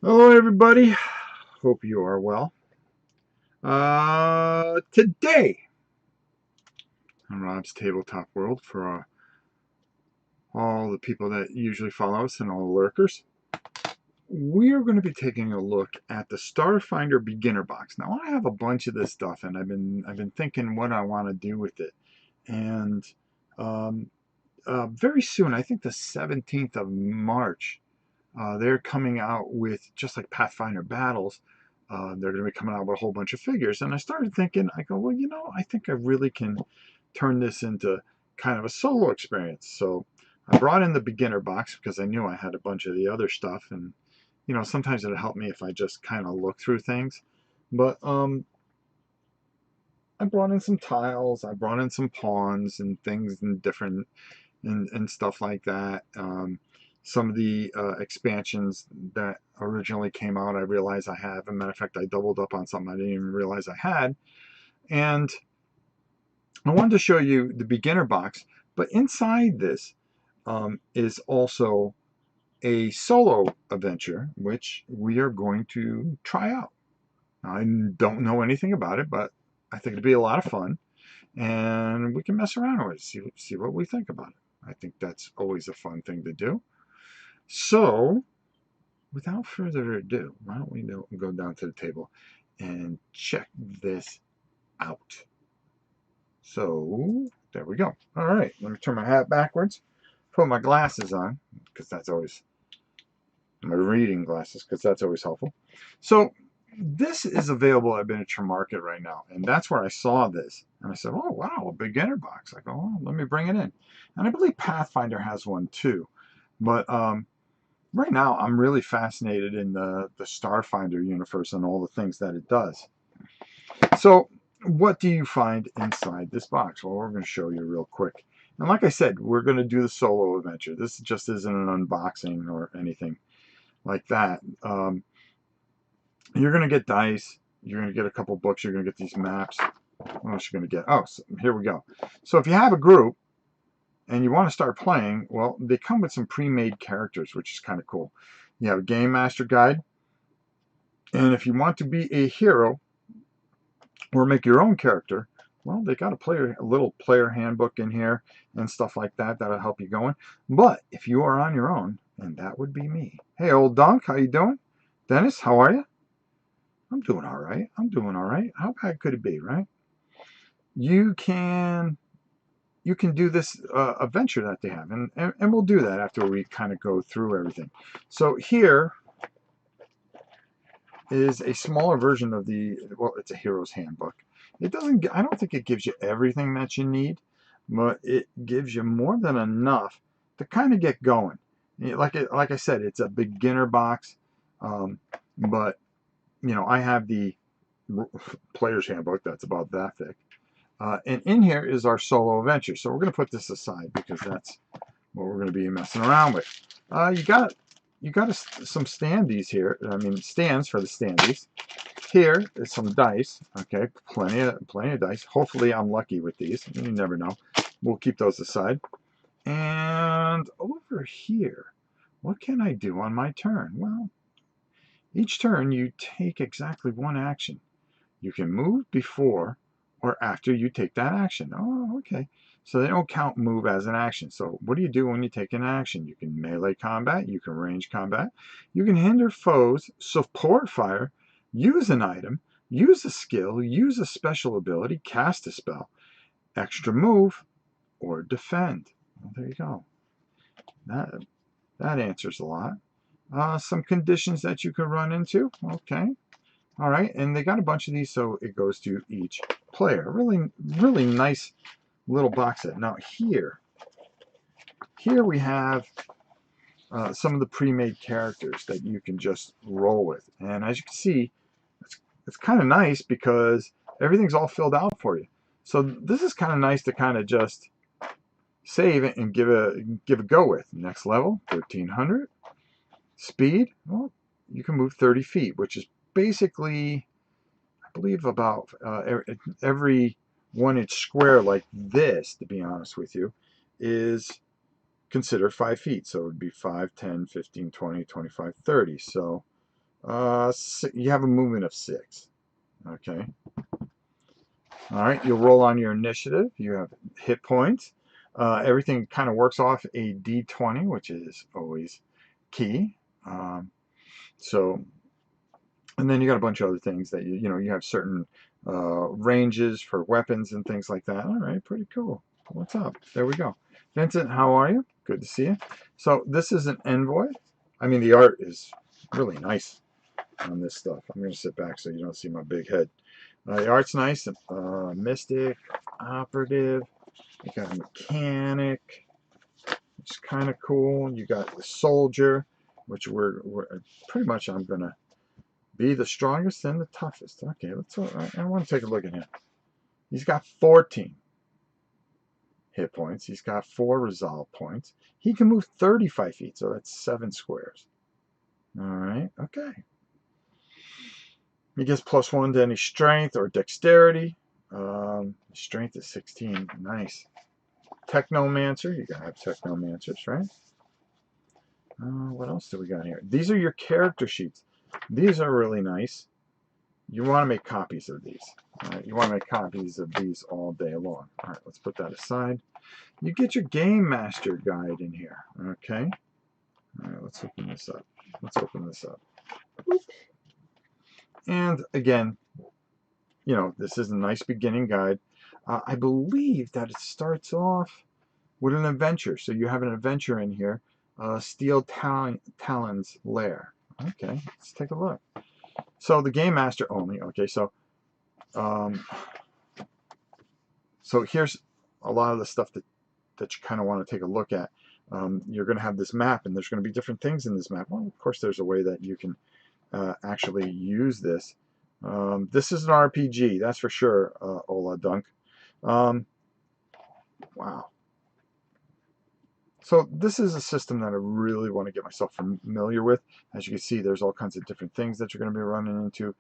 Hello, everybody. Hope you are well. Today on Rob's Tabletop World, for all the people that usually follow us and all the lurkers, we are going to be taking a look at the Starfinder beginner box. Now, I have a bunch of this stuff, and I've been thinking what I want to do with it. And um, very soon, I think the 17th of March, they're coming out with, just like Pathfinder Battles, they're going to be coming out with a whole bunch of figures. And I started thinking, I go, well, I think I really can turn this into kind of a solo experience. So I brought in the beginner box because I knew I had a bunch of the other stuff. And, sometimes it'll help me if I just kind of look through things. But I brought in some tiles, I brought in some pawns and things and different and stuff like that. Some of the expansions that originally came out, I realized I have. As a matter of fact, I doubled up on something I didn't even realize I had. And I wanted to show you the beginner box, but inside this is also a solo adventure, which we are going to try out. I don't know anything about it, but I think it'd be a lot of fun, and we can mess around with it, see what we think about it. I think that's always a fun thing to do. So, without further ado, why don't we go down to the table and check this out? So, there we go. All right, let me turn my hat backwards, put my glasses on, because that's always, my reading glasses, because that's always helpful. So, this is available at Miniature Market right now, and that's where I saw this. And I said, oh, wow, a beginner box. I go, oh, let me bring it in. And I believe Pathfinder has one too. But right now, I'm really fascinated in the Starfinder universe and all the things that it does. So, what do you find inside this box? Well, we're going to show you real quick. And like I said, we're going to do the solo adventure. This just isn't an unboxing or anything like that. You're going to get dice. You're going to get a couple books. You're going to get these maps. What else you're going to get? Oh, so here we go. So if you have a group and you want to start playing, well, they come with some pre-made characters, which is kind of cool. You have a game master guide, and if you want to be a hero or make your own character, well, they got a little player handbook in here and stuff like that that'll help you going. But if you are on your own, and that would be me. Hey, old Dunk, how you doing? Dennis, how are you? I'm doing all right. I'm doing all right. How bad could it be, right? You can do this adventure that they have, and we'll do that after we kind of go through everything. So here is a smaller version of well, it's a hero's handbook. It doesn't, I don't think it gives you everything that you need, but it gives you more than enough to kind of get going. Like I said, it's a beginner box, but I have the player's handbook that's about that thick. And in here is our solo adventure. So we're going to put this aside because that's what we're going to be messing around with. You got some standees here. I mean, stands for the standees. Here is some dice. Okay, plenty of dice. Hopefully, I'm lucky with these. You never know. We'll keep those aside. And over here, what can I do on my turn? Well, each turn you take exactly one action. You can move before or after you take that action. Oh, okay. So they don't count move as an action. So what do you do when you take an action? You can melee combat, you can range combat, you can hinder foes, support fire, use an item, use a skill, use a special ability, cast a spell, extra move, or defend. Well, there you go. That that answers a lot. Some conditions that you can run into. Okay. All right, and they got a bunch of these, so it goes to each player. Really, really nice little box set. Now here we have some of the pre-made characters that you can just roll with. And as you can see, it's kind of nice because everything's all filled out for you. So this is kind of nice to kind of just save it and give a go with. Next level, 1300. Speed, well, you can move 30 feet, which is basically, I believe, about every 1 inch square like this, to be honest with you, is considered 5 feet. So it would be 5, 10, 15, 20, 25, 30. So You have a movement of 6. Okay. All right, you'll roll on your initiative. You have hit points. Everything kind of works off a d20, which is always key. So, and then you got a bunch of other things that you have certain ranges for weapons and things like that. All right, pretty cool. What's up? There we go. Vincent, how are you? Good to see you. So this is an envoy. I mean, the art is really nice on this stuff. I'm going to sit back so you don't see my big head. The art's nice. Mystic, operative. You got a mechanic, which is kind of cool. You got the soldier, which we're pretty much. I'm gonna be the strongest and the toughest. Okay, I want to take a look at him. He's got 14 hit points. He's got 4 resolve points. He can move 35 feet, so that's 7 squares. All right. Okay. He gets +1 to any strength or dexterity. Strength is 16. Nice. Technomancer. You gotta have Technomancers, right? What else do we got here? These are your character sheets. These are really nice. You want to make copies of these. You want to make copies of these all day long. All right, let's put that aside. You get your Game Master Guide in here. Okay. All right, let's open this up. Let's open this up. And again, this is a nice beginning guide. I believe that it starts off with an adventure. So you have an adventure in here. Steel Talon's Lair. Okay, let's take a look. So the Game Master only. Okay, so here's a lot of the stuff that you kind of want to take a look at. You're going to have this map, and there's going to be different things in this map. Well, of course, there's a way that you can actually use this. This is an RPG, that's for sure, Ola Dunk. Wow. So this is a system that I really want to get myself familiar with. As you can see, there's all kinds of different things that you're going to be running into.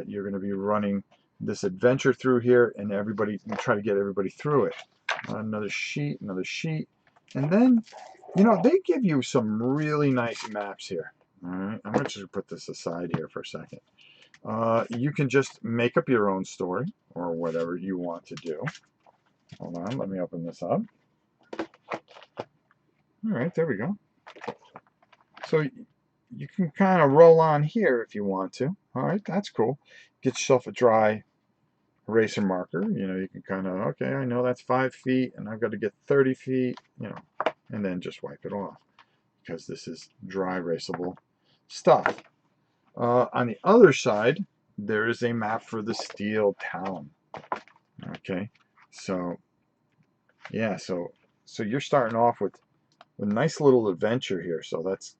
You're going to be running this adventure through here, and you try to get everybody through it. Another sheet, and then, they give you some really nice maps here. All right, I'm going to just put this aside here for a second. You can just make up your own story or whatever you want to do. Hold on, let me open this up. All right, there we go. So you can kind of roll on here if you want to. All right, that's cool. Get yourself a dry eraser marker. You can kind of, okay, I know that's 5 feet, and I've got to get 30 feet, and then just wipe it off because this is dry erasable stuff. On the other side, there is a map for the Steel Talon. Okay, so yeah, so you're starting off with a nice little adventure here. So that's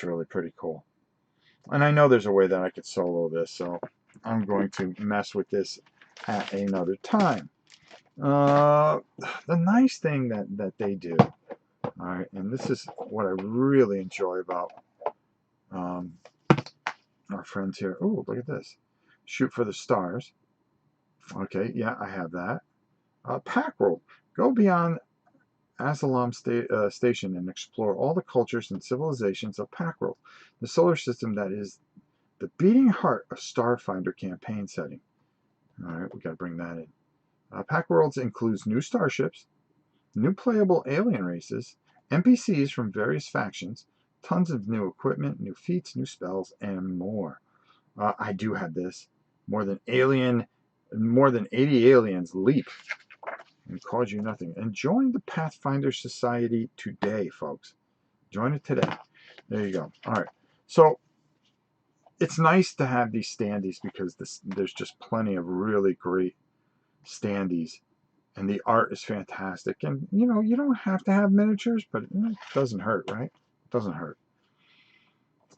really pretty cool. And I know there's a way that I could solo this, so I'm going to mess with this at another time. The nice thing that they do, all right, and this is what I really enjoy about our friends here. Oh, look at this. Shoot for the stars. Okay, yeah, I have that. Pack World. Go beyond Asalam Station and explore all the cultures and civilizations of Packworld, the solar system that is the beating heart of Starfinder campaign setting. All right, we got to bring that in. Packworlds includes new starships, new playable alien races, NPCs from various factions, tons of new equipment, new feats, new spells, and more. I do have this. More than 80 aliens leap and cause you nothing. And join the Pathfinder Society today, folks. Join it today. There you go. All right. So it's nice to have these standees because there's just plenty of really great standees. And the art is fantastic. And, you don't have to have miniatures, but it doesn't hurt, right? It doesn't hurt.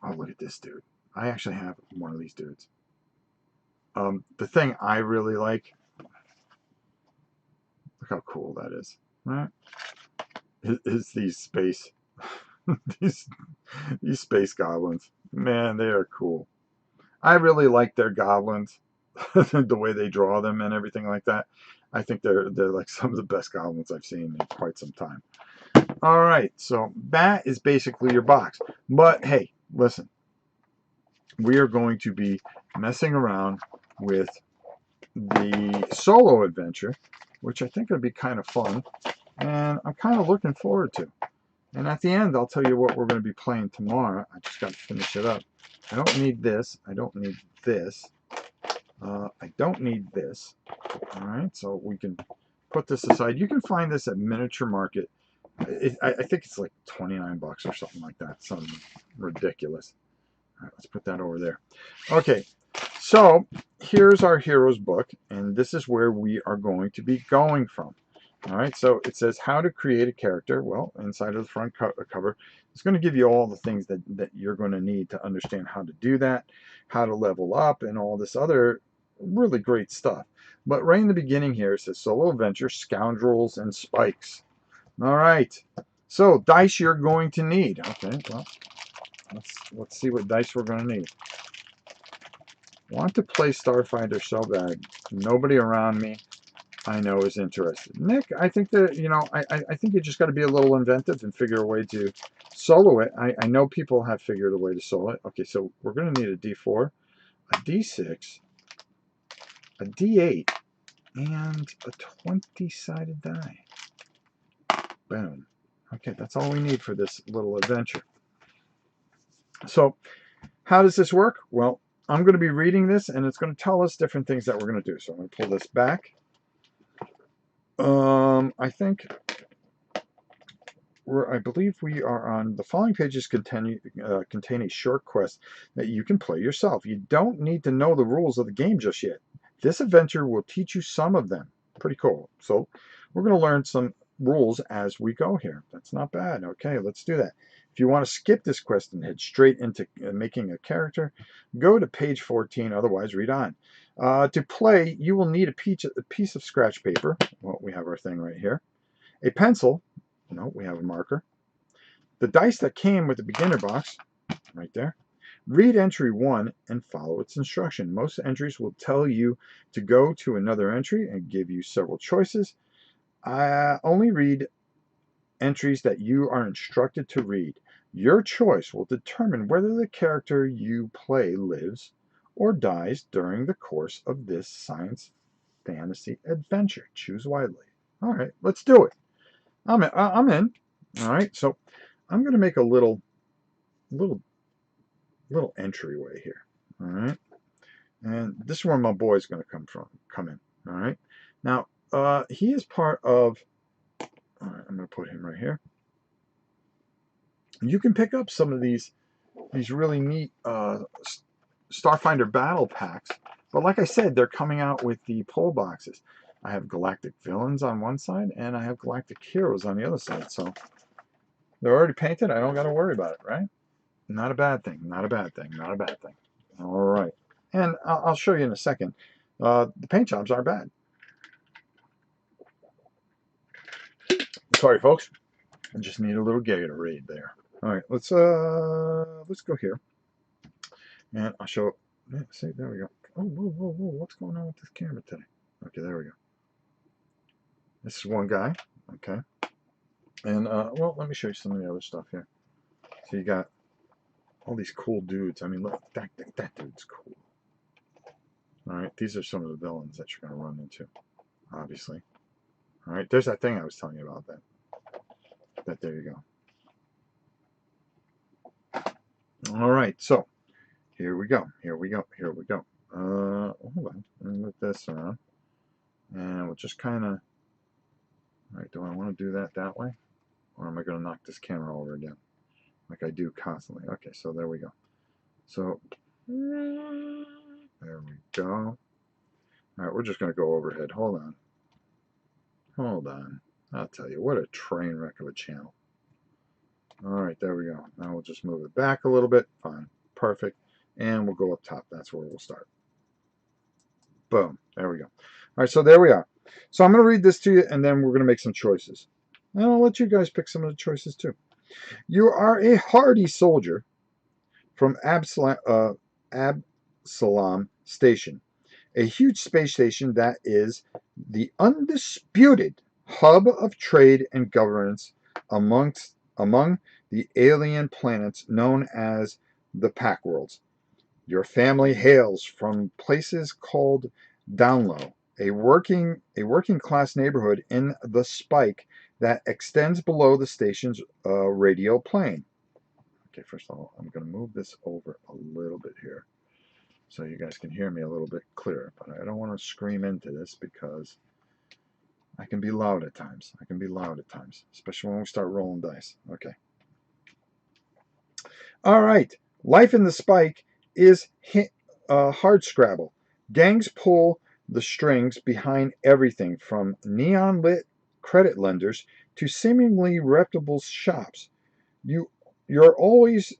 Oh, look at this dude. I actually have one of these dudes. The thing I really like, look how cool that is, right? Is these space these space goblins. Man, they are cool. I really like their goblins, the way they draw them and everything like that. I think they're like some of the best goblins I've seen in quite some time. All right, so that is basically your box. But hey, listen, we are going to be messing around with the solo adventure, which I think would be kind of fun, and I'm kind of looking forward to. And at the end, I'll tell you what we're going to be playing tomorrow. I just got to finish it up. I don't need this. I don't need this. I don't need this. All right, so we can put this aside. You can find this at Miniature Market. I think it's like 29 bucks or something like that. Something ridiculous. All right, let's put that over there. Okay, so here's our heroes book, and this is where we are going to be going from. All right, so it says how to create a character. Well, inside of the front cover, it's going to give you all the things that you're going to need to understand how to do that, how to level up, and all this other really great stuff. But right in the beginning here, it says solo adventure, scoundrels, and spikes. All right, so dice you're going to need. Okay, well, let's see what dice we're going to need. Want to play Starfinder so bad. Nobody around me I know is interested. Nick, I think that, I think you just got to be a little inventive and figure a way to solo it. I know people have figured a way to solo it. Okay, so we're going to need a D4, a D6, a D8, and a 20-sided die. Boom. Okay, that's all we need for this little adventure. So, how does this work? Well, I'm going to be reading this, and it's going to tell us different things that we're going to do. So I'm going to pull this back. I believe we are on the following pages contain a short quest that you can play yourself. You don't need to know the rules of the game just yet. This adventure will teach you some of them. Pretty cool. So we're going to learn some rules as we go here. That's not bad. Okay, let's do that. If you want to skip this quest and head straight into making a character, go to page 14. Otherwise, read on. To play, you will need a piece of scratch paper. Well, we have our thing right here. A pencil. No, we have a marker. The dice that came with the beginner box, right there. Read entry 1 and follow its instruction. Most entries will tell you to go to another entry and give you several choices. Only read entries that you are instructed to read. Your choice will determine whether the character you play lives or dies during the course of this science fantasy adventure. Choose wisely. All right, let's do it. I'm in. All right, so I'm going to make a little entryway here. All right, and this is where my boy's going to come in. All right, now he is part of. All right, I'm going to put him right here. You can pick up some of these really neat Starfinder battle packs, but like I said, they're coming out with the pull boxes. I have Galactic Villains on one side, and I have Galactic Heroes on the other side. So they're already painted. I don't got to worry about it, right? Not a bad thing. Not a bad thing. Not a bad thing. All right. And I'll show you in a second. The paint jobs aren't bad. Sorry, folks. I just need a little Gatorade there. All right. Let's go here, and I'll show. Yeah, see, there we go. Oh, whoa, whoa, whoa! What's going on with this camera today? Okay, there we go. This is one guy. Okay. And well, let me show you some of the other stuff here. So you got all these cool dudes. I mean, look, that dude's cool. All right, these are some of the villains that you're going to run into, obviously. All right, there's that thing I was telling you about. That there you go. All right, so here we go. Here we go. Here we go. Hold on. Let me move this around, and we'll just kind of. All right, do I want to do that way, or am I going to knock this camera over again, like I do constantly? Okay, so there we go. So there we go. All right, we're just going to go overhead. Hold on. Hold on. I'll tell you, what a train wreck of a channel. All right, there we go. Now we'll just move it back a little bit. Fine. Perfect. And we'll go up top. That's where we'll start. Boom. There we go. All right, so there we are. So I'm going to read this to you, and then we're going to make some choices. And I'll let you guys pick some of the choices, too. You are a hardy soldier from Absalom Station, a huge space station that is the undisputed hub of trade and governance among the alien planets known as the Pack Worlds. Your family hails from places called Downlow, a working class neighborhood in the Spike that extends below the station's radio plane. Okay, first of all, I'm going to move this over a little bit here so you guys can hear me a little bit clearer. But I don't want to scream into this because I can be loud at times. Especially when we start rolling dice. Okay. All right. Life in the Spike is hard scrabble. Gangs pull the strings behind everything from neon lit credit lenders to seemingly reputable shops. You you're always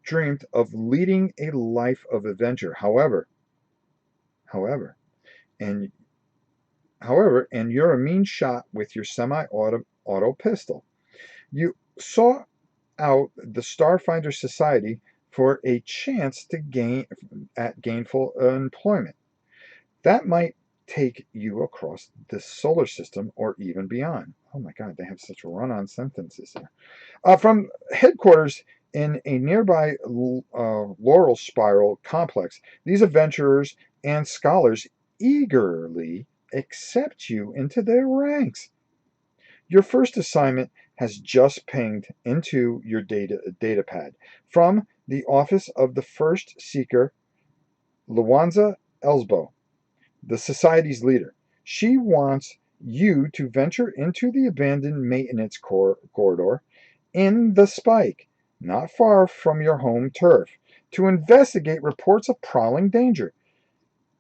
dreamed of leading a life of adventure. However, and and you're a mean shot with your semi-auto pistol. You sought out the Starfinder Society for a chance to gain at gainful employment. That might take you across the solar system or even beyond. Oh my God, they have such run-on sentences here. From headquarters in a nearby Laurel Spiral complex, these adventurers and scholars eagerly accept you into their ranks. Your first assignment has just pinged into your data pad from the office of the first seeker, Luanza Elsbo, the society's leader. She wants you to venture into the abandoned maintenance corridor in the Spike, not far from your home turf, to investigate reports of prowling danger.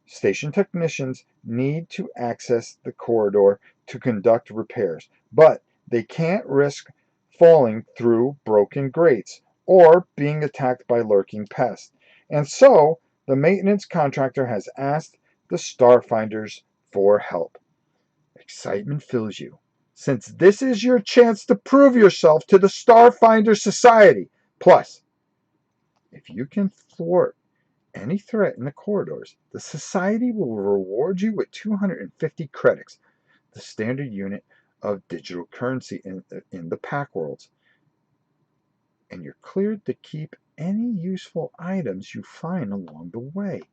Station technicians need to access the corridor to conduct repairs, but they can't risk falling through broken grates or being attacked by lurking pests. And so, the maintenance contractor has asked the Starfinders for help. Excitement fills you, since this is your chance to prove yourself to the Starfinder Society. Plus, if you can thwart any threat in the corridors, the Society will reward you with 250 credits, the standard unit of digital currency in the pack worlds. And you're cleared to keep any useful items you find along the way.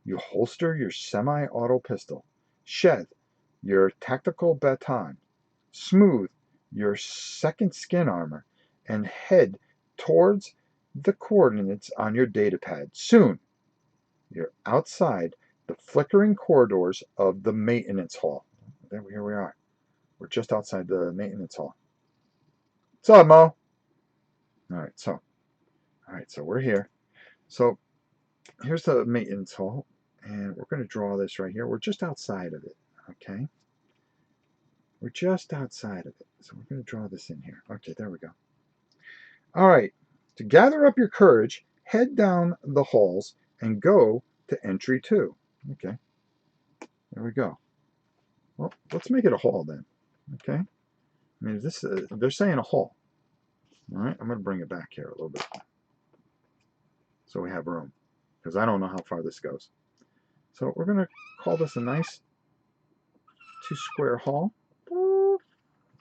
You holster your semi-auto pistol, shed your tactical baton, smooth your second skin armor, and head towards the coordinates on your datapad. Soon, you're outside the flickering corridors of the maintenance hall. Here we are. We're just outside the maintenance hall. What's up, Mo? All right, so we're here. So here's the maintenance hall, and we're going to draw this right here. We're just outside of it, okay? We're just outside of it. So we're going to draw this in here. Okay, there we go. All right, to gather up your courage, head down the halls and go to entry 2. Okay, there we go. Well, let's make it a hall then. Okay, I mean, they're saying a hall. All right, I'm going to bring it back here a little bit so we have room, because I don't know how far this goes. So we're going to call this a nice 2-square hall.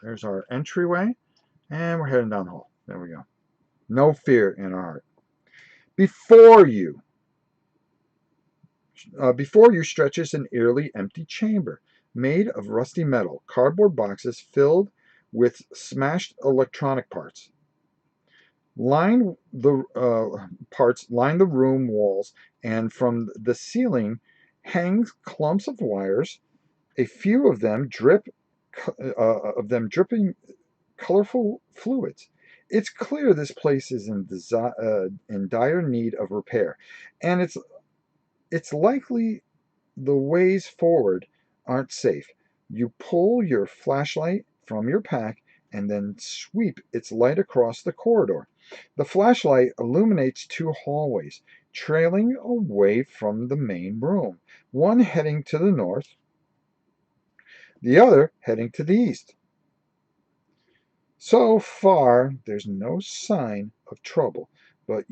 There's our entryway, and we're heading down the hall. There we go. No fear in our heart. Before you stretches an eerily empty chamber made of rusty metal, cardboard boxes filled with smashed electronic parts. Line the room walls, and from the ceiling hangs clumps of wires, a few of them dripping colorful fluids. It's clear this place is in dire need of repair, and it's likely the ways forward aren't safe. You pull your flashlight from your pack and then sweep its light across the corridor. The flashlight illuminates 2 hallways, trailing away from the main room, one heading to the north, the other heading to the east. So far, there's no sign of trouble, but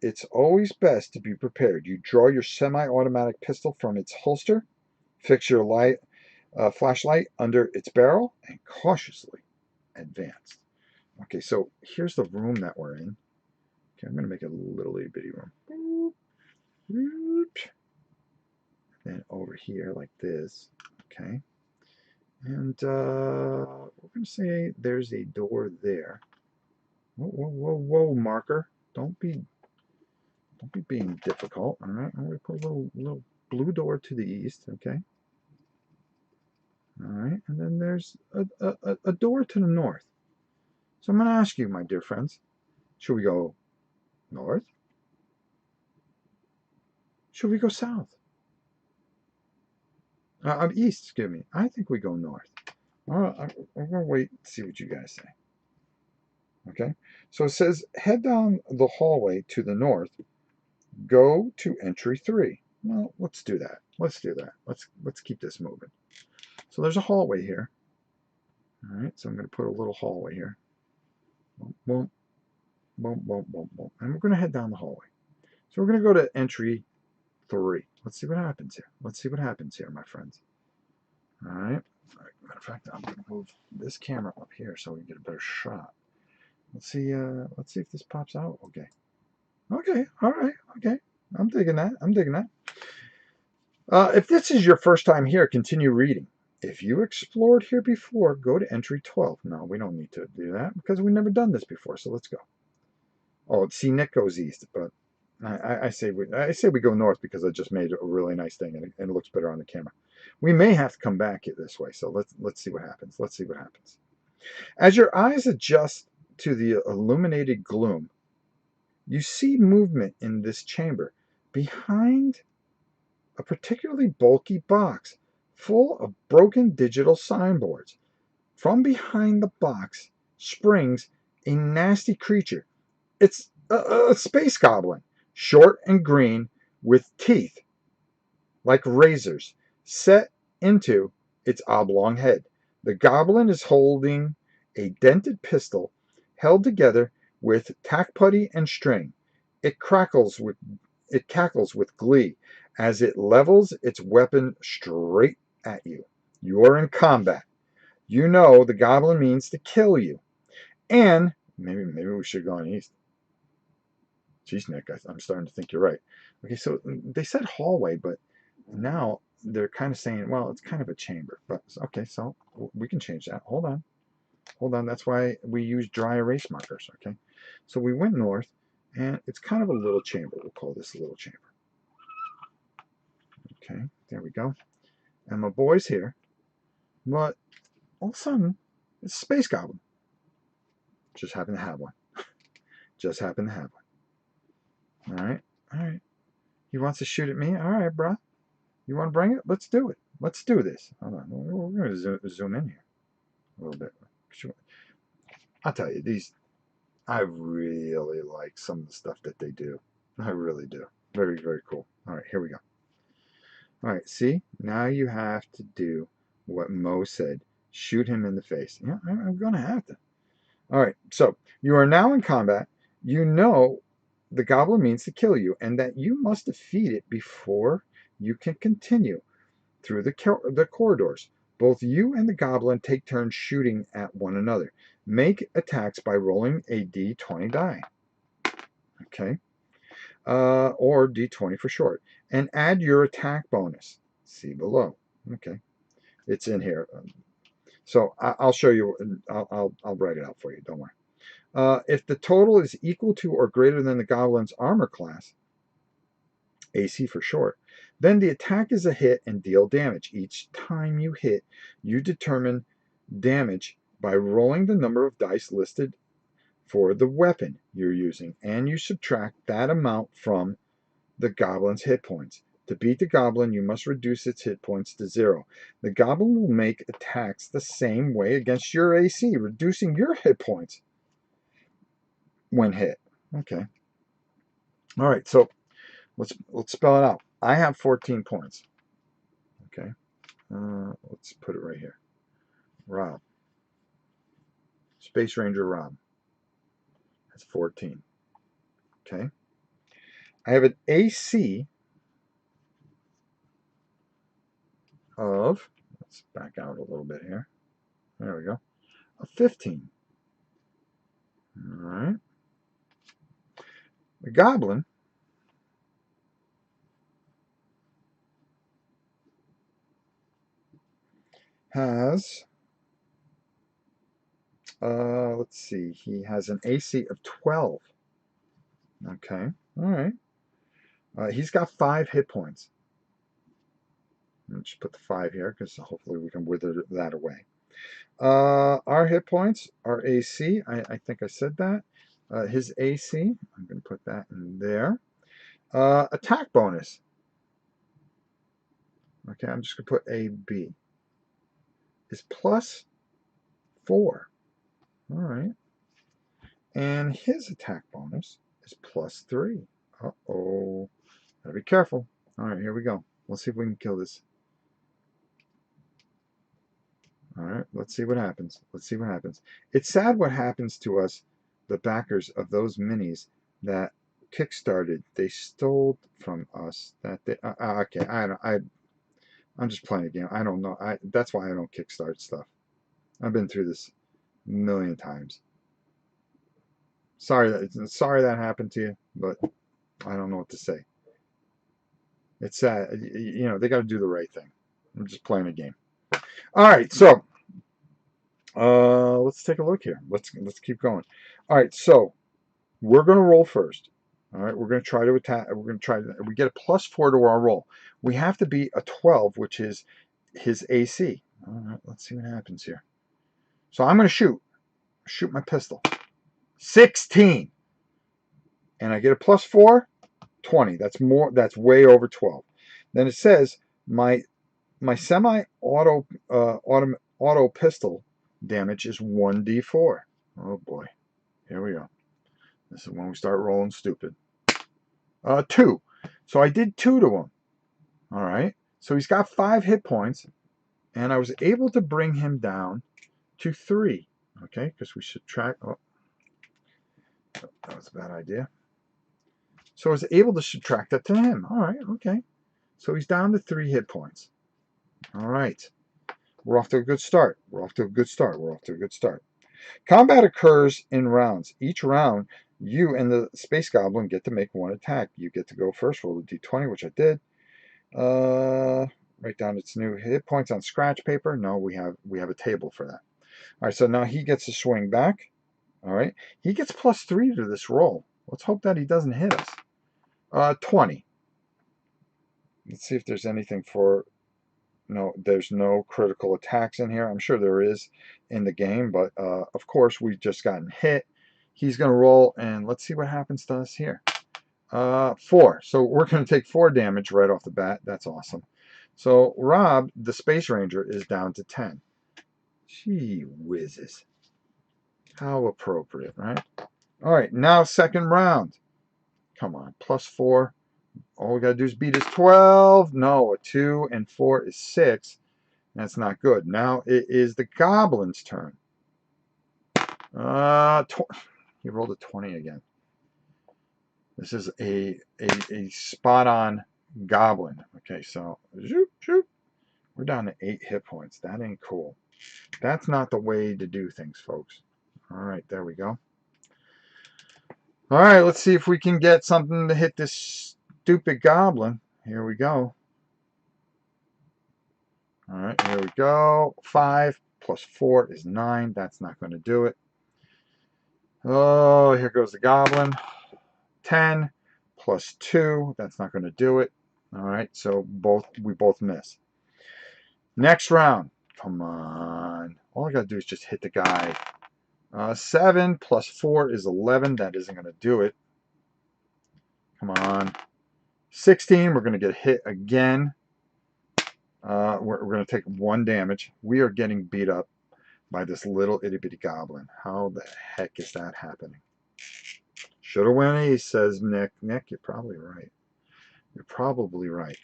it's always best to be prepared. You draw your semi-automatic pistol from its holster, fix your flashlight under its barrel, and cautiously advance. Okay, so here's the room that we're in. Okay, I'm going to make a little itty bitty room. Then over here like this. Okay. And we're going to say there's a door there. Whoa, whoa, whoa, whoa, marker. Don't be being difficult. All right. I'm going to put a little blue door to the east. Okay. All right. And then there's a door to the north. So I'm going to ask you, my dear friends, should we go north? Should we go south? East, excuse me. I think we go north. I'm going to wait and see what you guys say. Okay. So it says head down the hallway to the north. Go to entry 3. Well, let's do that. Let's do that. Let's keep this moving. So there's a hallway here. All right. So I'm going to put a little hallway here. Boom, boom, boom, boom, boom. And we're going to head down the hallway. So we're going to go to entry 3. Let's see what happens here. Let's see what happens here, my friends. All right. Matter of fact, I'm going to move this camera up here so we can get a better shot. Let's see if this pops out. Okay. Okay. All right. Okay. I'm digging that. I'm digging that. If this is your first time here, continue reading. If you explored here before, go to entry 12. No, we don't need to do that because we've never done this before. So let's go. Oh, see, Nick goes east, but I say we go north because I just made a really nice thing and it looks better on the camera. We may have to come back this way, so let's see what happens. Let's see what happens. As your eyes adjust to the illuminated gloom, you see movement in this chamber behind a particularly bulky box full of broken digital signboards. From behind the box springs a nasty creature. It's a space goblin, short and green, with teeth like razors set into its oblong head. The goblin is holding a dented pistol held together with tack putty and string. It cackles with glee as it levels its weapon straight at you. You are in combat. You know the goblin means to kill you. And maybe we should go on east. Jeez, Nick, I'm starting to think you're right. Okay, so they said hallway, but now they're kind of saying, well, it's kind of a chamber. But okay, so we can change that. Hold on. That's why we use dry erase markers. Okay, so we went north, and it's kind of a little chamber. We'll call this a little chamber. Okay, there we go. And my boy's here, but all of a sudden, it's a space goblin. Just happened to have one. Just happened to have one. All right. He wants to shoot at me. All right, bruh. You want to bring it? Let's do it. Let's do this. Hold on. We're going to zoom in here a little bit. I'll tell you, I really like some of the stuff that they do. I really do. Very, very cool. All right, here we go. All right, see? Now you have to do what Mo said. Shoot him in the face. Yeah, I'm going to have to. All right, so you are now in combat. You know the goblin means to kill you and that you must defeat it before you can continue through the corridors. Both you and the goblin take turns shooting at one another. Make attacks by rolling a d20 die. Okay. Or d20 for short. And add your attack bonus. See below. Okay. It's in here. So I'll show you. I'll write it out for you. Don't worry. If the total is equal to or greater than the goblin's armor class, AC for short, then the attack is a hit and deal damage. Each time you hit, you determine damage by rolling the number of dice listed for the weapon you're using, and you subtract that amount from the goblin's hit points. To beat the goblin, you must reduce its hit points to 0. The goblin will make attacks the same way against your AC, reducing your hit points when hit. Okay. All right, so let's spell it out. I have 14 points. Okay. Let's put it right here. Rob. Space Ranger Rob. That's 14. Okay. I have an AC of, let's back out a little bit here. There we go. A 15. All right. The goblin has, let's see, he has an AC of 12. Okay, all right. He's got 5 hit points. Let's just put the 5 here because hopefully we can wither that away. Our hit points, our AC, I think I said that. His AC, I'm going to put that in there. Attack bonus. Okay, I'm just going to put AB. Is +4. All right. And his attack bonus is +3. Uh-oh. Gotta be careful. All right, here we go. Let's see if we can kill this. All right, let's see what happens. Let's see what happens. It's sad what happens to us, the backers of those minis that kickstarted. They stole from us. That they okay. I'm just playing a game. I don't know. That's why I don't kickstart stuff. I've been through this a million times. Sorry that happened to you, but I don't know what to say. It's sad. You know, they got to do the right thing. I'm just playing a game. All right, so let's take a look here. Let's keep going. All right, so we're going to roll first. All right, we're going to try to attack. We're going to try to. We get a +4 to our roll. We have to beat a 12, which is his AC. All right, let's see what happens here. So I'm going to shoot my pistol. 16, and I get a +4. 20. That's more. That's way over 12. Then it says my semi-auto auto pistol damage is 1d4. Oh boy. Here we go. This is when we start rolling stupid. 2. So I did 2 to him. All right. So he's got 5 hit points, and I was able to bring him down to 3. Okay, because we subtract. Oh, that was a bad idea. So I was able to subtract that to him. All right. Okay. So he's down to 3 hit points. All right. We're off to a good start. We're off to a good start. We're off to a good start. Combat occurs in rounds. Each round, you and the Space Goblin get to make one attack. You get to go first. Roll a d20, which I did. Write down its new hit points on scratch paper. No, we have a table for that. All right, so now he gets to swing back. All right, he gets +3 to this roll. Let's hope that he doesn't hit us. 20. Let's see if there's anything for. No, there's no critical attacks in here. I'm sure there is in the game, but of course we've just gotten hit. He's going to roll, and let's see what happens to us here. 4. So we're going to take 4 damage right off the bat. That's awesome. So Rob, the Space Ranger, is down to 10. Gee whizzes. How appropriate, right? All right, now second round. Come on, +4. All we got to do is beat his 12. No, a 2 and 4 is 6. That's not good. Now it is the Goblin's turn. He rolled a 20 again. This is a spot-on Goblin. Okay, so we're down to 8 hit points. That ain't cool. That's not the way to do things, folks. All right, there we go. All right, let's see if we can get something to hit this stupid Goblin. Here we go. All right, here we go. 5 + 4 is 9. That's not going to do it. Oh, here goes the Goblin. 10 + 2. That's not going to do it. All right, so we both miss. Next round. Come on. All I got to do is just hit the guy. 7 + 4 is 11. That isn't going to do it. Come on. 16. We're going to get hit again. We're going to take 1 damage. We are getting beat up by this little itty-bitty goblin. How the heck is that happening? Should have went ace, says Nick. Nick, you're probably right. You're probably right.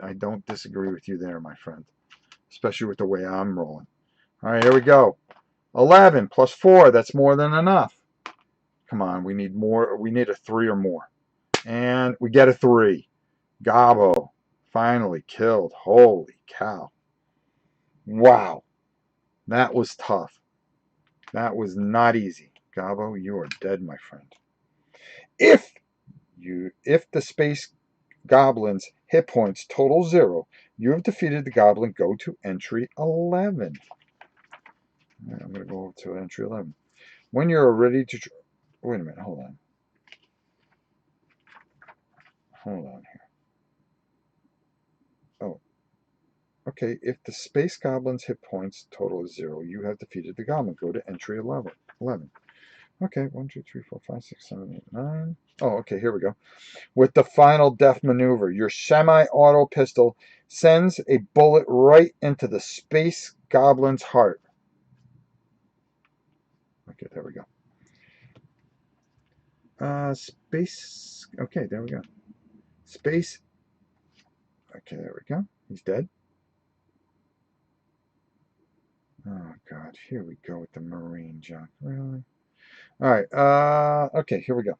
I don't disagree with you there, my friend. Especially with the way I'm rolling. All right, here we go. 11 + 4. That's more than enough. Come on, we need more. We need a 3 or more. And we get a 3. Gobbo. Finally killed. Holy cow. Wow. That was tough. That was not easy. Gobbo, you are dead, my friend. If If the space goblin's hit points total 0, you have defeated the goblin. Go to entry 11. I'm going to go to entry 11. When you're ready to... Wait a minute, hold on. Hold on here. Oh, okay. If the space goblin's hit points total is 0, you have defeated the goblin. Go to entry 11. Okay, 1, 2, 3, 4, 5, 6, 7, 8, 9. Oh, okay, here we go. With the final death maneuver, your semi-auto pistol sends a bullet right into the space goblin's heart. Okay, there we go. Space. Okay, there we go. Space. Okay, there we go. He's dead. Oh God, here we go with the marine junk. Really? All right. Okay, here we go.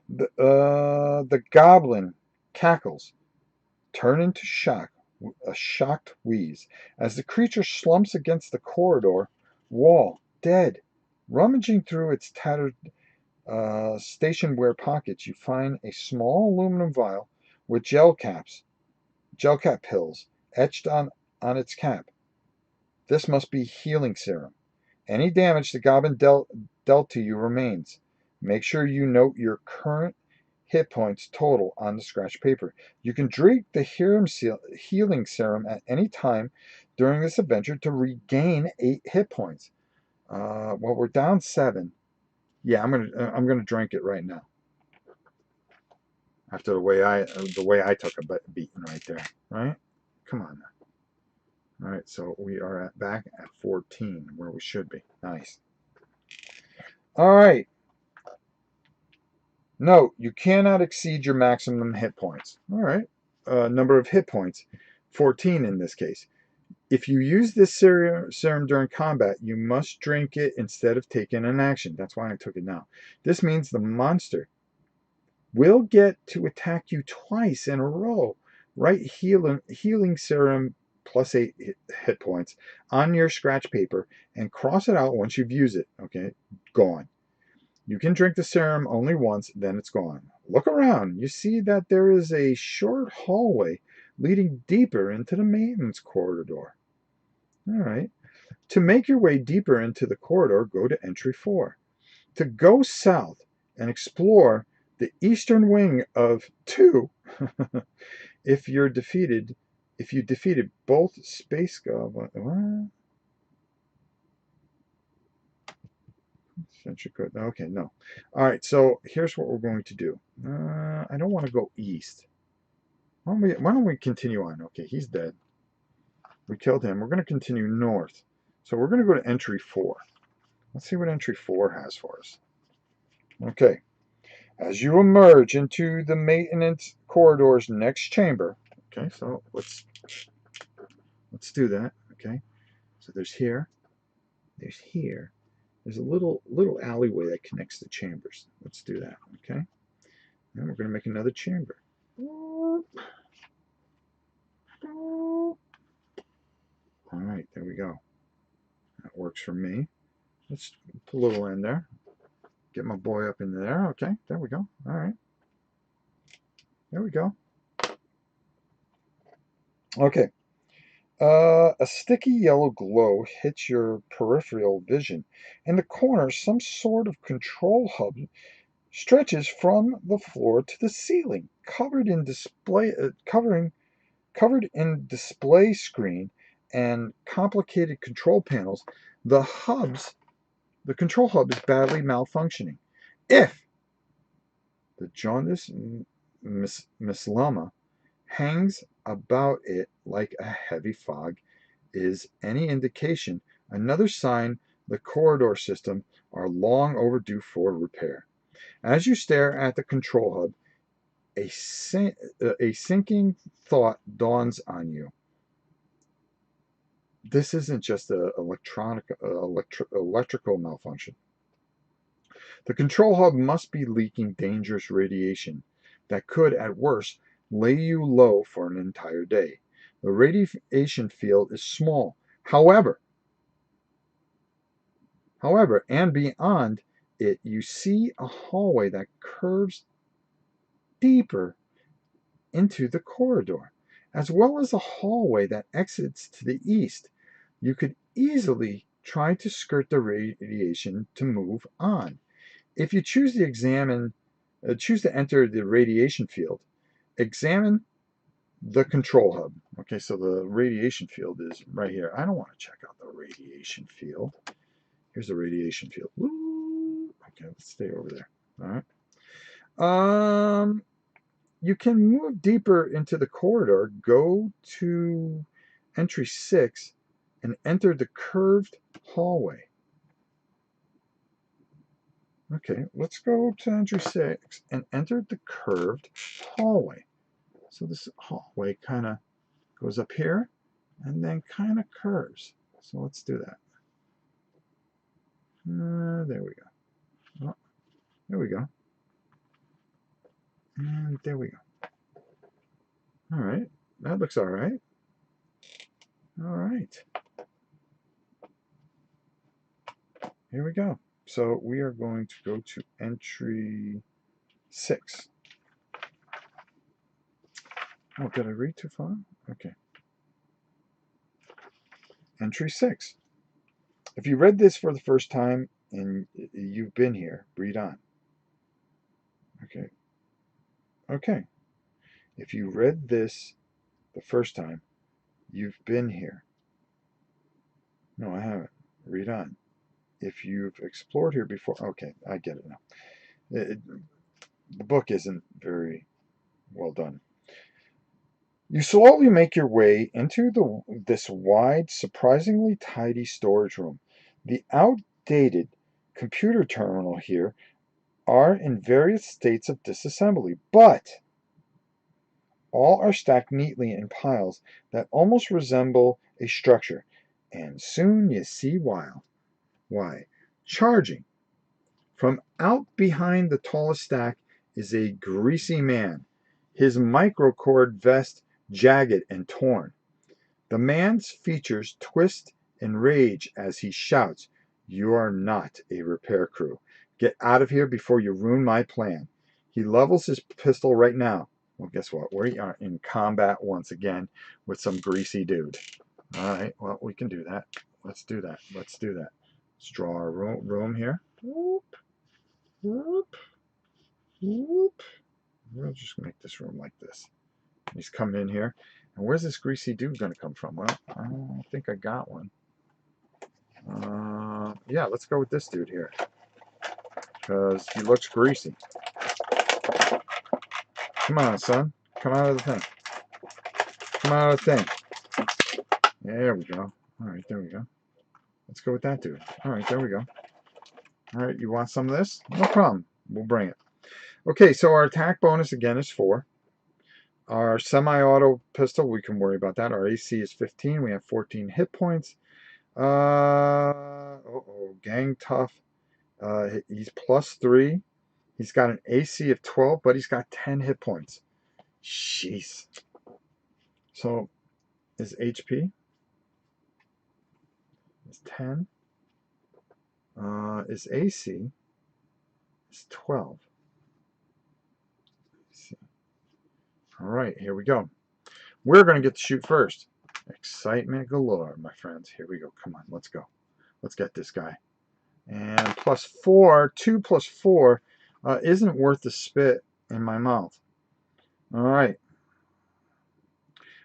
The goblin cackles, turn into a shocked wheeze, as the creature slumps against the corridor wall, dead. Rummaging through its tattered stationware pockets, you find a small aluminum vial with gel cap pills etched on its cap. This must be healing serum. Any damage the goblin dealt to you remains. Make sure you note your current hit points total on the scratch paper. You can drink the healing serum at any time during this adventure to regain 8 hit points. Well, we're down 7. Yeah, I'm gonna drink it right now. After the way I took a beating right there, right? Come on now. All right, so we are back at 14, where we should be. Nice. All right. Note, you cannot exceed your maximum hit points. All right. Number of hit points, 14 in this case. If you use this serum during combat, you must drink it instead of taking an action. That's why I took it now. This means the monster will get to attack you twice in a row. Write healing serum plus 8 hit points on your scratch paper and cross it out once you've used it. Okay, gone. You can drink the serum only once, then it's gone. Look around. You see that there is a short hallway leading deeper into the maintenance corridor. All right. To make your way deeper into the corridor, go to entry 4. To go south and explore the eastern wing of 2, if you defeated both space goblins. Okay, no. All right, so here's what we're going to do. I don't want to go east. Why don't we continue on? Okay, he's dead. We killed him. We're going to continue north. So we're going to go to entry 4. Let's see what entry 4 has for us. Okay. As you emerge into the maintenance corridor's next chamber. Okay, so let's do that. Okay. So there's here. There's here. There's a little alleyway that connects the chambers. Let's do that. Okay. And we're going to make another chamber. All right, there we go. That works for me. Let's put a little in there. Get my boy up in there. Okay, there we go. All right. There we go. Okay. A sticky yellow glow hits your peripheral vision. In the corner, some sort of control hub stretches from the floor to the ceiling, covered in display screen and complicated control panels. The control hub is badly malfunctioning. If the jaundice mislama hangs about it like a heavy fog is any indication, another sign the corridor system are long overdue for repair. As you stare at the control hub, a sinking thought dawns on you. This isn't just an electrical malfunction. The control hub must be leaking dangerous radiation that could, at worst, lay you low for an entire day. The radiation field is small. However, and beyond it, you see a hallway that curves deeper into the corridor, as well as a hallway that exits to the east. You could easily try to skirt the radiation to move on. If you choose to enter the radiation field, examine the control hub. Okay, so the radiation field is right here. I don't want to check out the radiation field. Here's the radiation field. Woo! Okay, let's stay over there. All right. You can move deeper into the corridor. Go to entry 6 and enter the curved hallway. Okay, let's go to entry 6 and enter the curved hallway. So this hallway kind of goes up here and then kind of curves. So let's do that. There we go. Oh, there we go. And there we go. All right. That looks all right. All right. Here we go. So we are going to go to entry 6. Oh, did I read too far? Okay. Entry 6. If you read this for the first time and you've been here, read on. Okay. Okay. If you read this the first time, you've been here. No, I haven't. Read on. If you've explored here before. Okay, I get it now. The book isn't very well done. You slowly make your way into this wide, surprisingly tidy storage room. The outdated computer terminal here are in various states of disassembly, but all are stacked neatly in piles that almost resemble a structure. And soon you see why. Why? Charging from out behind the tallest stack is a greasy man, his microcord vest jagged and torn. The man's features twist in rage as he shouts, "You are not a repair crew. Get out of here before you ruin my plan." He levels his pistol right now. Well, guess what? We are in combat once again with some greasy dude. All right, well, we can do that. Let's do that. Let's do that. Let's draw our room here. Whoop, whoop, whoop. We'll just make this room like this. He's coming in here. And where's this greasy dude going to come from? Well, I don't think I got one. Yeah, let's go with this dude here. Because he looks greasy. Come on, son. Come out of the thing. Come out of the thing. There we go. All right, there we go. Let's go with that dude. All right, there we go. All right, you want some of this? No problem. We'll bring it. Okay, so our attack bonus again is 4. Our semi-auto pistol, we can worry about that. Our AC is 15. We have 14 hit points. Gang tough. He's +3. He's got an AC of 12, but he's got 10 hit points. Jeez. So his HP is 10. His AC is 12. Let's see. All right, here we go. We're going to get to shoot first. Excitement galore, my friends. Here we go. Come on, let's go. Let's get this guy. And +4, 2 + 4 isn't worth the spit in my mouth. All right.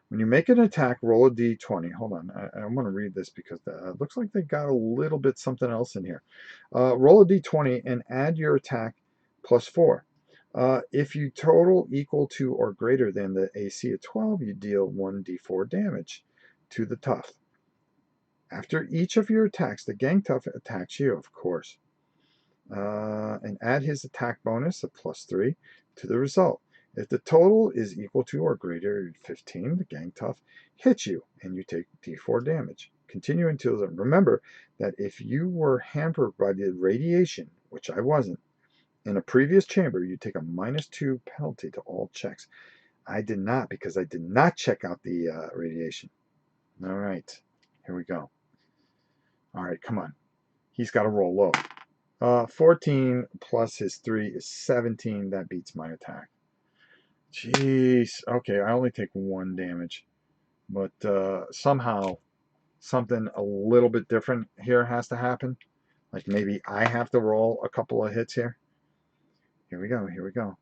When you make an attack, roll a d20. Hold on. I want to read this because it looks like they got a little bit something else in here. Roll a d20 and add your attack +4. If you total equal to or greater than the AC of 12, you deal 1d4 damage to the tough. After each of your attacks, the gang tough attacks you, of course. And add his attack bonus of +3 to the result. If the total is equal to or greater than 15, the gang tough hits you and you take d4 damage. Continue until remember that if you were hampered by the radiation, which I wasn't, in a previous chamber, you take a -2 penalty to all checks. I did not because I did not check out the radiation. All right, here we go. All right, come on. He's got to roll low. 14 plus his 3 is 17. That beats my attack. Jeez. Okay, I only take 1 damage. But somehow something a little bit different here has to happen. Like maybe I have to roll a couple of hits here. Here we go. Here we go.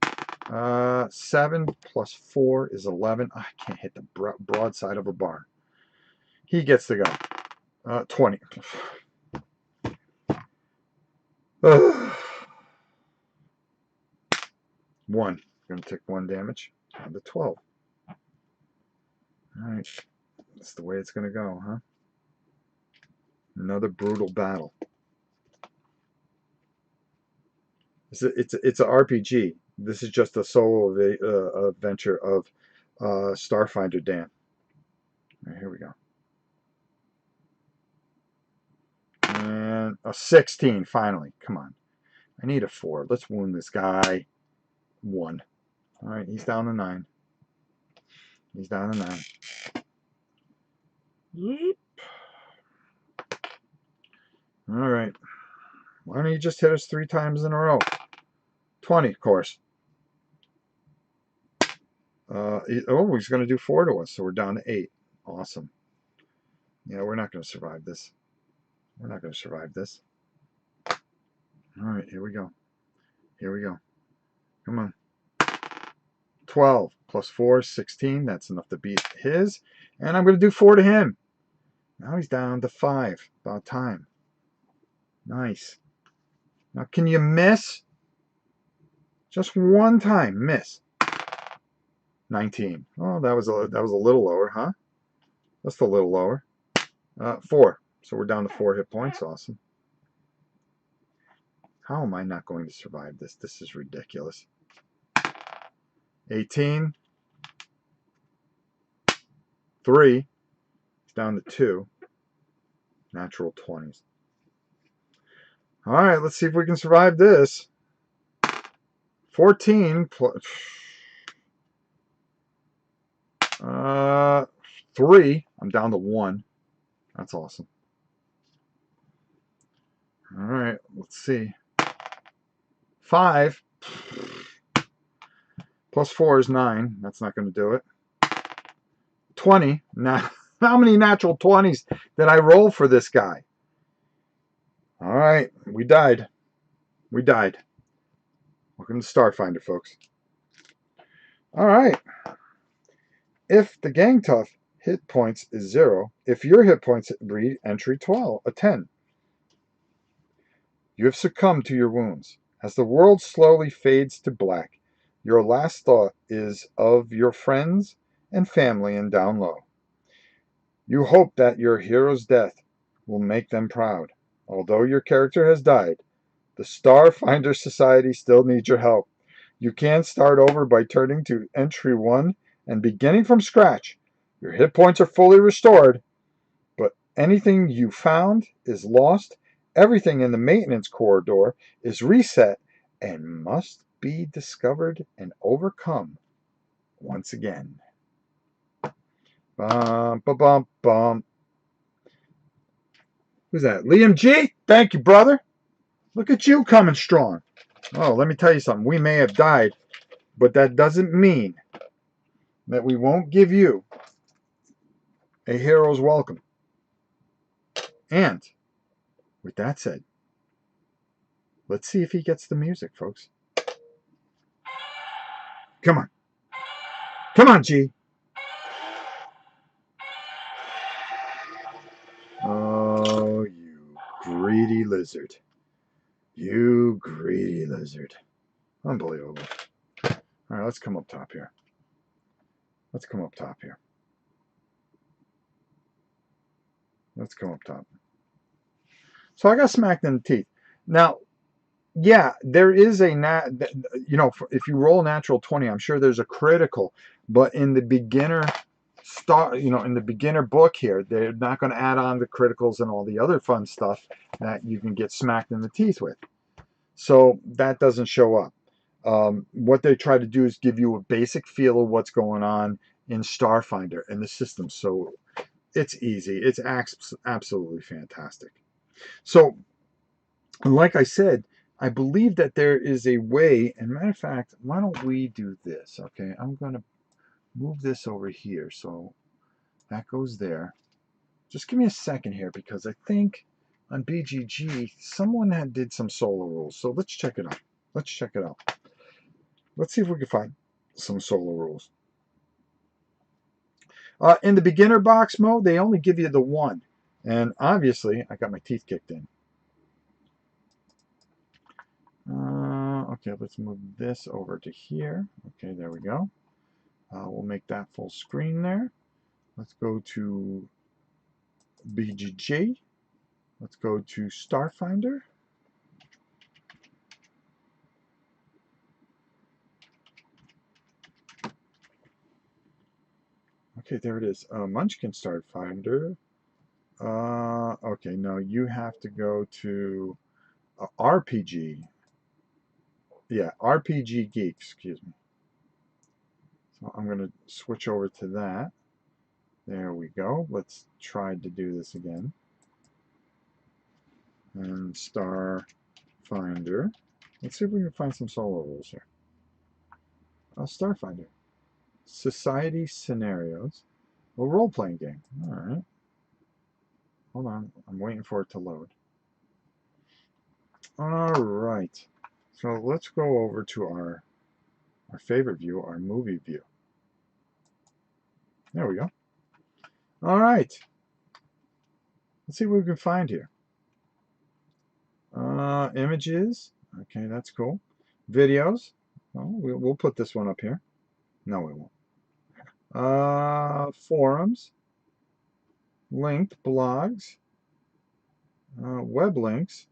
7 plus 4 is 11. I can't hit the broadside of a bar. He gets to go. 20. 1. Going to take 1 damage. Down to 12. All right. That's the way it's going to go, huh? Another brutal battle. It's a RPG. This is just a solo adventure of Starfinder Dan. All right, here we go. And a 16, finally. Come on. I need a 4. Let's wound this guy. 1. All right, he's down to 9. He's down to 9. Yep. All right. Why don't you just hit us 3 times in a row? 20, of course. He's going to do 4 to us, so we're down to 8. Awesome. Yeah, we're not going to survive this. We're not going to survive this. All right, here we go. Here we go. Come on. 12 plus 4 is 16. That's enough to beat his. And I'm going to do 4 to him. Now he's down to 5. About time. Nice. Now, can you miss? Just 1 time. Miss. 19. Oh, that was a little lower, huh? Just a little lower. 4. So we're down to 4 hit points. Awesome. How am I not going to survive this? This is ridiculous. 18. 3. It's down to 2. Natural 20s. All right, let's see if we can survive this. 14 plus 3. I'm down to 1. That's awesome. All right, let's see. 5 plus 4 is 9. That's not going to do it. 20. Now, how many natural 20s did I roll for this guy? All right, we died. We died. Welcome to Starfinder, folks. All right. If the gang tough hit points is 0, if your hit points read entry 12, a 10. You have succumbed to your wounds. As the world slowly fades to black, your last thought is of your friends and family and down low. You hope that your hero's death will make them proud. Although your character has died, the Starfinder Society still needs your help. You can start over by turning to entry 1 and beginning from scratch. Your hit points are fully restored, but anything you found is lost. Everything in the maintenance corridor is reset and must be discovered and overcome once again. Bum, ba, bum, bum. Who's that? Liam G? Thank you, brother. Look at you coming strong. Oh, let me tell you something. We may have died, but that doesn't mean that we won't give you a hero's welcome. And with that said, let's see if he gets the music, folks. Come on. Come on, G. Oh, you greedy lizard. You greedy lizard. Unbelievable. All right, let's come up top here. Let's come up top here. Let's come up top. So I got smacked in the teeth. Now, yeah, there is a if you roll natural 20, I'm sure there's a critical, but in the beginner in the beginner book here, they're not going to add on the criticals and all the other fun stuff that you can get smacked in the teeth with. So that doesn't show up. What they try to do is give you a basic feel of what's going on in Starfinder and the system. So it's easy. It's absolutely fantastic. So, like I said, I believe that there is a way, and matter of fact, why don't we do this? Okay, I'm going to move this over here. So that goes there. Just give me a second here because I think on BGG someone had did some solo rules. So let's check it out. Let's check it out. Let's see if we can find some solo rules. In the beginner box mode, they only give you the one. And obviously, I got my teeth kicked in. Okay, let's move this over to here. Okay, there we go. We'll make that full screen there. Let's go to BGG. Let's go to Starfinder. Okay, there it is. Munchkin Starfinder. Okay, no, you have to go to RPG. Yeah, RPG Geek, excuse me. So I'm going to switch over to that. There we go. Let's try to do this again. And Starfinder. Let's see if we can find some solo rules here. Starfinder. Society scenarios. A role-playing game. All right. Hold on. I'm waiting for it to load. All right. So let's go over to our favorite view, our movie view. There we go. All right. Let's see what we can find here. Images. Okay, that's cool. Videos. Well, we'll put this one up here. No, we won't. Forums. Linked blogs. Web links.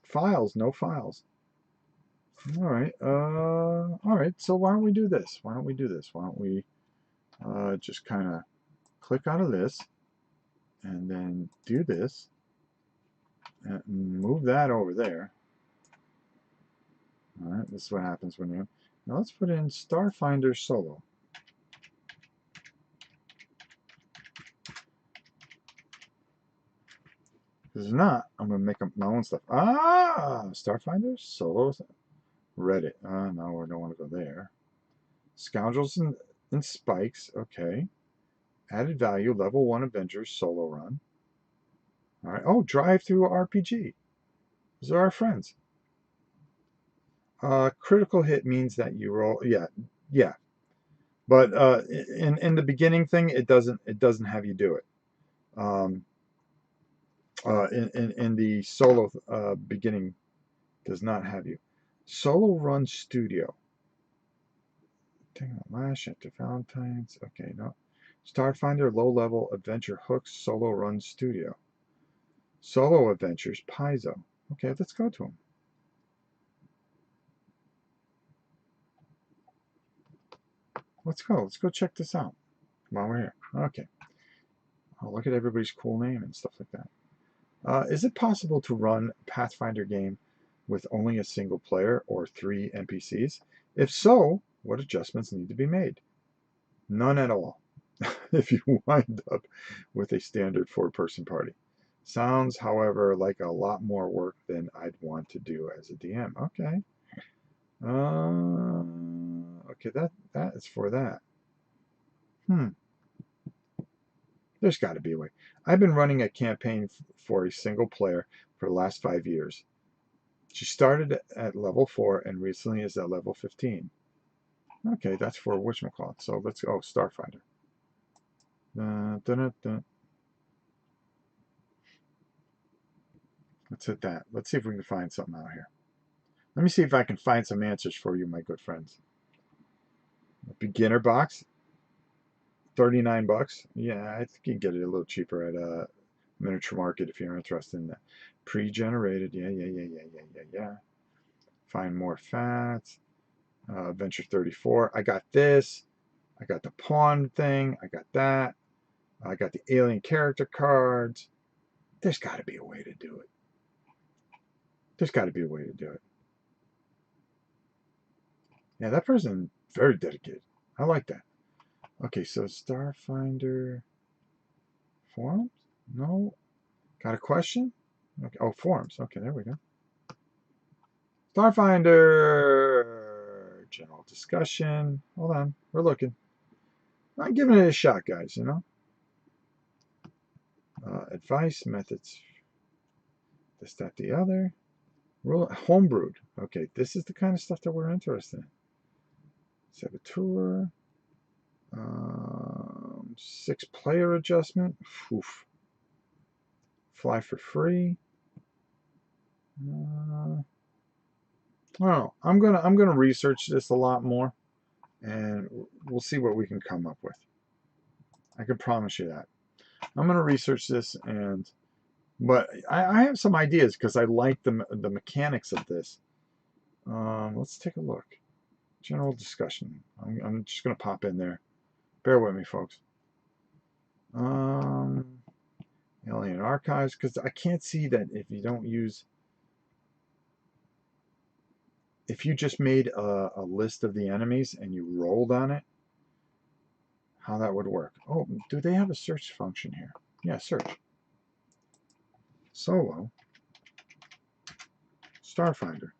Files. No files. All right. All right. So why don't we do this? Why don't we do this? Why don't we just kind of click out of this and then do this and move that over there. All right. This is what happens when you. Now let's put in Starfinder Solo. Because if not, I'm going to make up my own stuff. Starfinder Solo. Reddit. No, I don't want to go there. Scoundrels and Spikes. Okay. Added value. Level 1 Avengers solo run. All right. Oh, Drive Through RPG. Those are our friends. Critical hit means that you roll. Yeah, yeah. But in the beginning thing, it doesn't have you do it. In the solo beginning, does not have you. Solo run studio. Taking a lash after Valentine's. Okay, no. Starfinder low level adventure hooks solo run studio. Solo adventures Paizo. Okay, let's go to them. Let's go. Let's go check this out while we're here. Okay. Oh, look at everybody's cool name and stuff like that. Is it possible to run a Pathfinder game with only a single player or 3 NPCs? If so, what adjustments need to be made? None at all. If you wind up with a standard 4-person party. Sounds, however, like a lot more work than I'd want to do as a DM. Okay. Okay, that is for that. There's got to be a way. I've been running a campaign for a single player for the last 5 years. She started at level 4 and recently is at level 15. Okay, that's for whatchamacallit. So let's go. Starfinder. Let's hit that. Let's see if we can find something out here. Let me see if I can find some answers for you, my good friends. Beginner box, 39 bucks. Yeah, I think you can get it a little cheaper at a miniature market if you're interested in that. Pre-generated, yeah. Find more fats. Venture 34. I got this. I got the pawn thing. I got that. I got the alien character cards. There's got to be a way to do it. There's got to be a way to do it. Yeah, that person very dedicated. I like that. Okay, so Starfinder forums? No. Got a question? Okay. Oh, forums. Okay, there we go. Starfinder. General discussion. Hold on. We're looking. I'm giving it a shot, guys, you know. Advice, methods, this, that, the other. Homebrewed. Okay, this is the kind of stuff that we're interested in. Saboteur. 6-player adjustment. Oof. Fly for free. I don't know. I'm gonna research this a lot more, and we'll see what we can come up with. I can promise you that. I'm gonna research this, but I have some ideas because I like the mechanics of this. Let's take a look. General discussion. I'm just gonna pop in there. Bear with me, folks. Alien Archives, because I can't see that if you don't use. If you just made a list of the enemies and you rolled on it, how that would work. Oh, do they have a search function here? Yeah, search. Solo. Starfinder.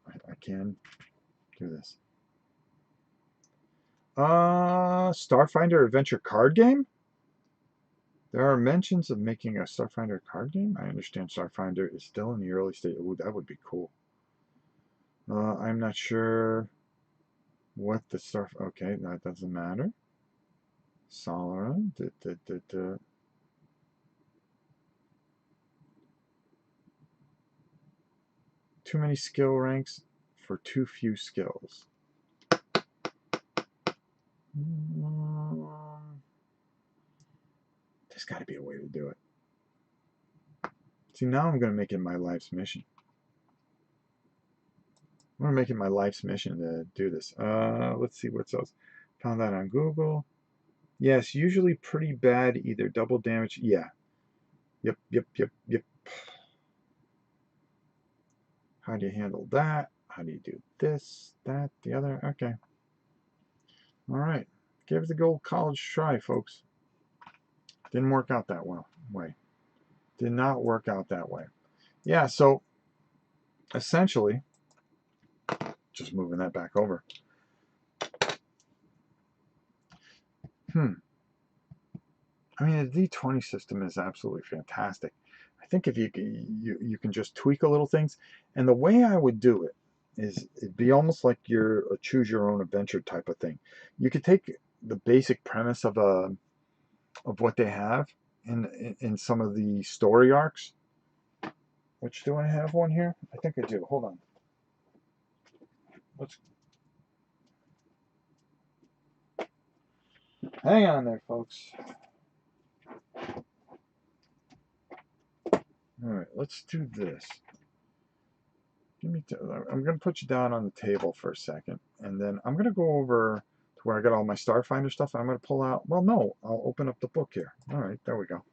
I can do this. Starfinder adventure card game? There are mentions of making a Starfinder card game. I understand Starfinder is still in the early stage. Ooh, that would be cool. I'm not sure what the Okay, that doesn't matter. Solara. Too many skill ranks for too few skills. There's got to be a way to do it. See, now I'm going to make it my life's mission. I'm going to make it my life's mission to do this. Let's see what's else. Found that on Google. Yes, usually pretty bad, either double damage. Yeah. Yep. How do you handle that? How do you do this, that, the other? Okay. All right. Give the old college try, folks. Didn't work out that way. Did not work out that way. Yeah, so essentially, just moving that back over. I mean, the D20 system is absolutely fantastic. I think if you can just tweak a little things, and the way I would do it is it'd be almost like you're a choose your own adventure type of thing. You could take the basic premise of what they have in some of the story arcs. Which, do I have one here? I think I do. Hold on. Hang on there, folks. All right, let's do this. I'm going to put you down on the table for a second, and then I'm going to go over to where I got all my Starfinder stuff, and I'm going to pull out. Well, no, I'll open up the book here. All right, there we go.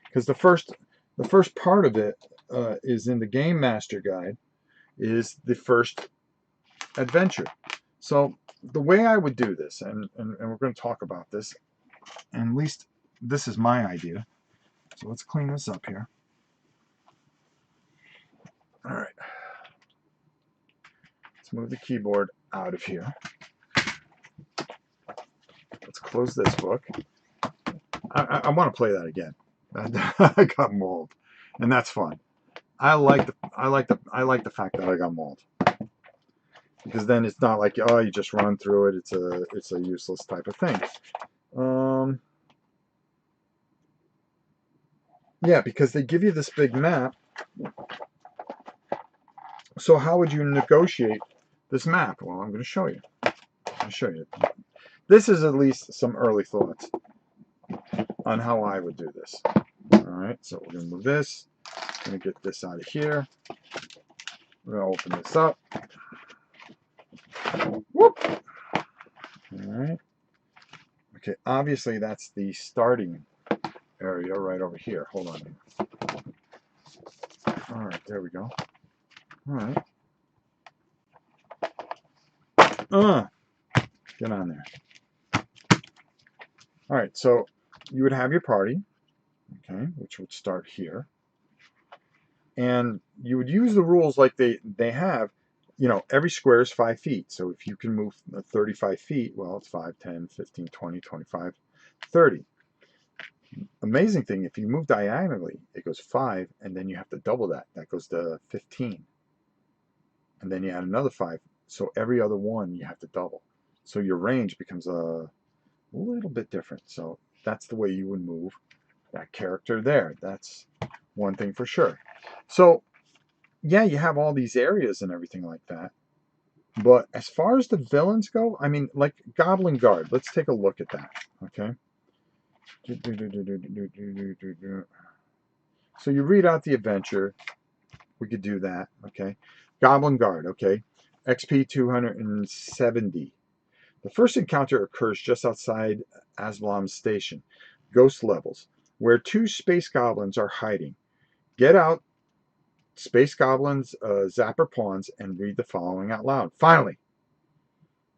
Because the first part of it is in the Game Master Guide, is the first adventure. So the way I would do this, and we're going to talk about this, and at least this is my idea. So let's clean this up here. All right. Let's move the keyboard out of here. Let's close this book. I want to play that again. I got mauled, and that's fun. I like the fact that I got mauled, because then it's not like, oh, you just run through it. It's a useless type of thing. Yeah, because they give you this big map. So how would you negotiate this map? Well, I'm going to show you. This is at least some early thoughts on how I would do this. All right, so we're going to move this. I'm going to get this out of here. We're going to open this up. Whoop. All right. Okay, obviously that's the starting area right over here. Hold on. All right, there we go. All right. Get on there. All right, so you would have your party, okay, which would start here. And you would use the rules like they have. Every square is 5 feet. So if you can move 35 feet, well, it's 5, 10, 15, 20, 25, 30. Amazing thing, if you move diagonally, it goes 5, and then you have to double that. That goes to 15. And then you add another 5. So every other one you have to double. So your range becomes a little bit different. So that's the way you would move that character there. That's one thing for sure. So yeah, you have all these areas and everything like that. But as far as the villains go, I mean, like Goblin Guard, let's take a look at that. Okay. So you read out the adventure. We could do that. Okay. Goblin Guard. Okay. XP 270. The first encounter occurs just outside Aslam's station, Ghost Levels, where 2 space goblins are hiding. Get out, Space Goblins, Zapper Pawns, and read the following out loud. Finally,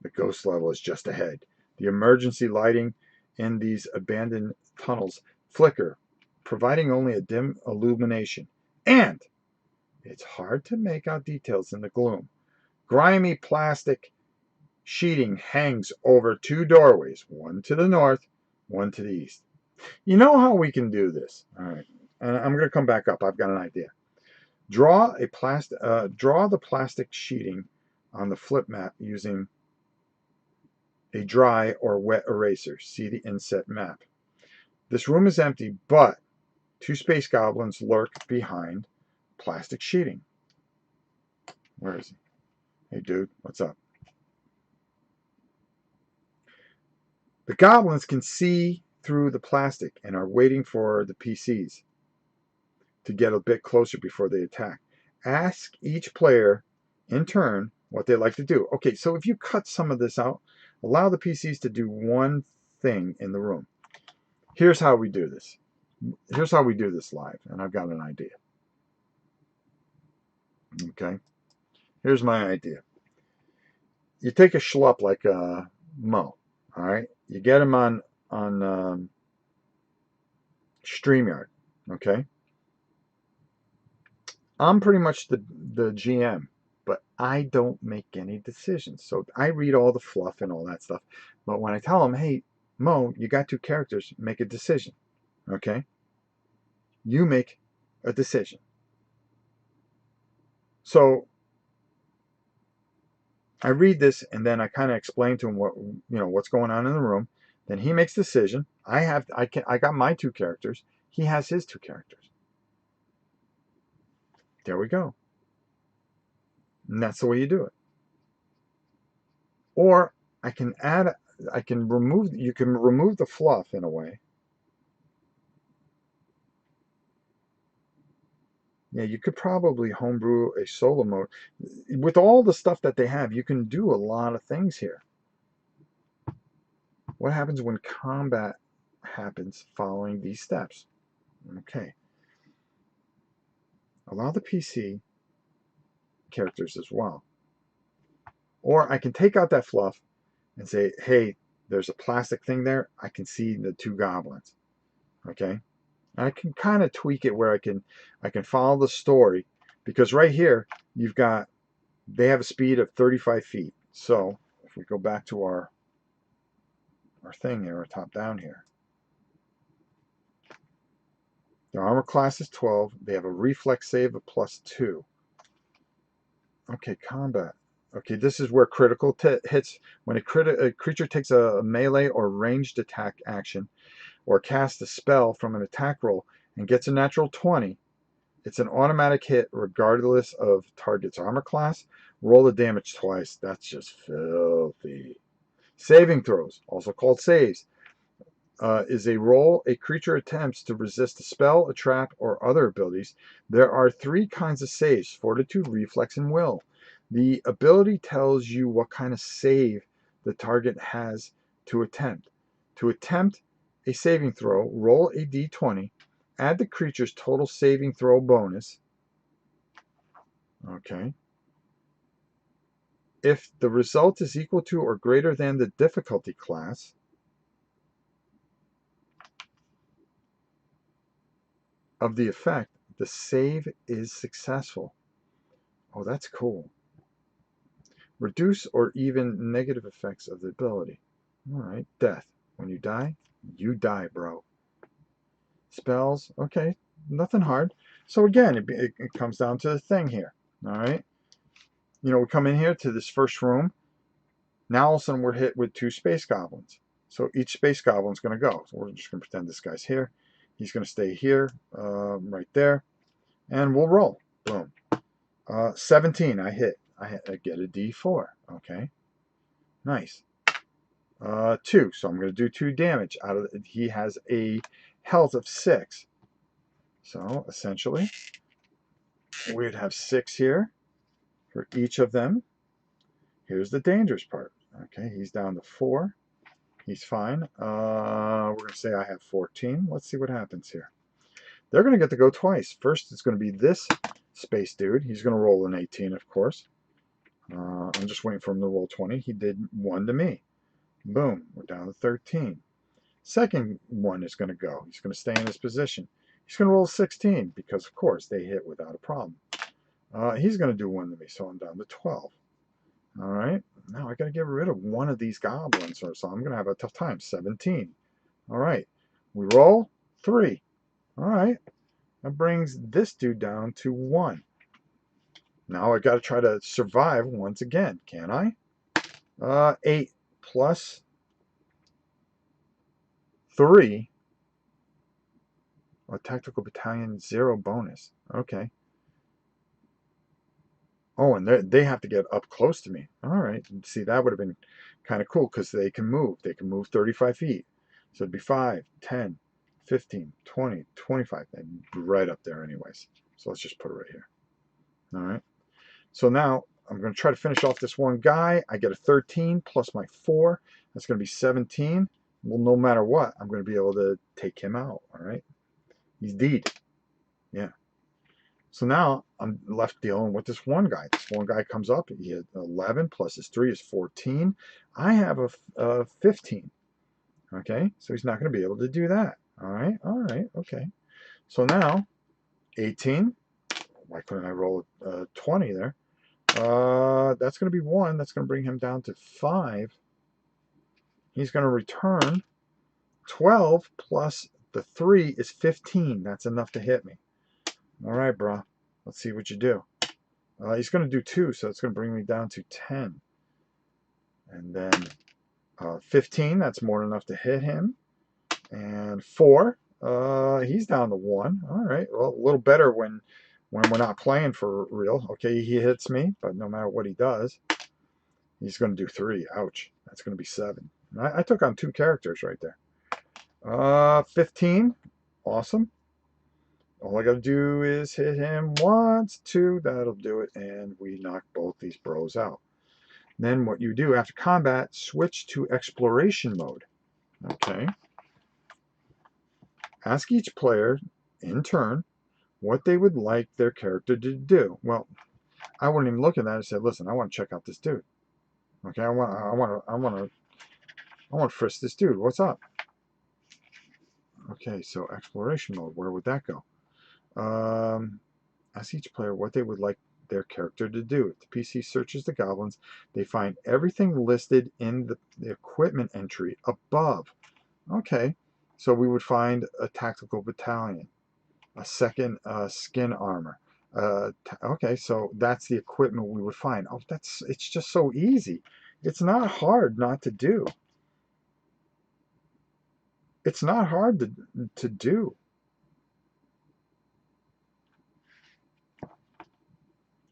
the Ghost Level is just ahead. The emergency lighting in these abandoned tunnels flicker, providing only a dim illumination. And it's hard to make out details in the gloom. Grimy plastic sheeting hangs over 2 doorways, one to the north, one to the east. You know how we can do this. All right. And I'm going to come back up. I've got an idea. Draw the plastic sheeting on the flip map using a dry or wet eraser. See the inset map. This room is empty, but 2 space goblins lurk behind plastic sheeting. Where is he? Hey, dude, what's up? The goblins can see through the plastic and are waiting for the PCs to get a bit closer before they attack. Ask each player in turn what they like to do. Okay, so if you cut some of this out, allow the PCs to do one thing in the room. Here's how we do this. Here's how we do this live, and I've got an idea. Okay, here's my idea. You take a schlupp like Mo, all right? You get him on StreamYard, okay? I'm pretty much the GM, but I don't make any decisions. So I read all the fluff and all that stuff. But when I tell him, hey, Mo, you got 2 characters, make a decision, okay? You make a decision. So I read this, and then I kind of explain to him what's going on in the room. Then he makes a decision. I got my 2 characters. He has his 2 characters. There we go. And that's the way you do it. Or you can remove the fluff in a way. Yeah, you could probably homebrew a solo mode. With all the stuff that they have, you can do a lot of things here. What happens when combat happens following these steps? Okay. Allow the PC characters as well. Or I can take out that fluff and say, hey, there's a plastic thing there. I can see the 2 goblins. Okay. And I can kind of tweak it where I can follow the story, because right here they have a speed of 35 feet. So if we go back to our thing here, our top down here, their armor class is 12. They have a reflex save of +2. Okay, combat. Okay, this is where critical hits. When a creature takes a melee or ranged attack action, or casts a spell from an attack roll and gets a natural 20, it's an automatic hit regardless of target's armor class. Roll the damage twice. That's just filthy. Saving throws, also called saves, is a roll a creature attempts to resist a spell, a trap, or other abilities. There are 3 kinds of saves: fortitude, reflex, and will. The ability tells you what kind of save the target has to attempt. To attempt a saving throw, roll a d20, add the creature's total saving throw bonus. Okay. If the result is equal to or greater than the difficulty class of the effect, The save is successful. Oh, that's cool. Reduce or even negative effects of the ability. All right. Death. When you die, bro. Spells. Okay. Nothing hard. So again, it comes down to the thing here. All right. You know, we come in here to this first room. Now all of a sudden we're hit with 2 space goblins. So each space goblin's going to go. So we're just going to pretend this guy's here. He's going to stay here, right there. And we'll roll. Boom. 17, I hit. I get a D4. Okay. Nice. 2, so I'm going to do 2 damage. He has a health of 6. So essentially, we'd have 6 here for each of them. Here's the dangerous part. Okay, he's down to 4. He's fine. We're going to say I have 14. Let's see what happens here. They're going to get to go twice. First, it's going to be this space dude. He's going to roll an 18, of course. I'm just waiting for him to roll 20. He did 1 to me. Boom. We're down to 13. Second one is going to go. He's going to stay in his position. He's going to roll 16 because, of course, they hit without a problem. He's going to do 1 to me, so I'm down to 12. All right. Now I got to get rid of one of these goblins, or so I'm going to have a tough time. 17. All right. We roll 3. All right. That brings this dude down to 1. Now I got to try to survive once again. Can I? 8 plus 3. A tactical battalion 0 bonus. Okay. Oh, and they have to get up close to me. All right. See, that would have been kind of cool because they can move. They can move 35 feet. So it'd be 5, 10, 15, 20, 25. And right up there anyways. So let's just put it right here. All right. So now I'm going to try to finish off this one guy. I get a 13 plus my 4. That's going to be 17. Well, no matter what, I'm going to be able to take him out. All right. He's deed. Yeah. So now I'm left dealing with this one guy. This one guy comes up. He had 11 plus his 3 is 14. I have a 15. Okay. So he's not going to be able to do that. All right. All right. Okay. So now 18. Why couldn't I roll 20 there? That's going to be 1. That's going to bring him down to 5. He's going to return 12 plus the 3 is 15. That's enough to hit me. All right, bro. Let's see what you do. He's going to do 2, so it's going to bring me down to 10. And then 15, that's more than enough to hit him. And 4, he's down to 1. All right, well, a little better when we're not playing for real. Okay, he hits me, but no matter what he does, he's going to do 3. Ouch. That's going to be 7. I took on 2 characters right there. 15. Awesome. All I got to do is hit him once, 2. That'll do it. And we knock both these bros out. Then what you do after combat, switch to exploration mode. Okay. Ask each player in turn what they would like their character to do. Well, I wouldn't even look at that and say, listen, I want to check out this dude. Okay, I want to frisk this dude. What's up? Okay, so exploration mode. Where would that go? Ask each player what they would like their character to do. If the PC searches the goblins, they find everything listed in the equipment entry above. Okay, so we would find a tactical battalion, a second skin armor. Okay, so that's the equipment we would find. Oh, it's just so easy. It's not hard not to do. It's not hard to do.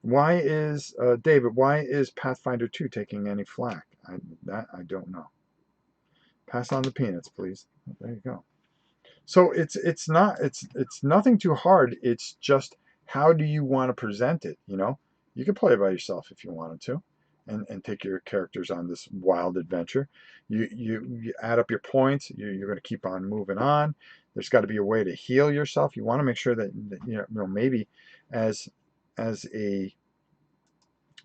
Why is David? Why is Pathfinder 2 taking any flack? I don't know. Pass on the peanuts, please. There you go. So it's nothing too hard. It's just how do you want to present it? You know, you can play it by yourself if you wanted to, and take your characters on this wild adventure. You add up your points. You're going to keep on moving on. There's got to be a way to heal yourself. You want to make sure that you know maybe as a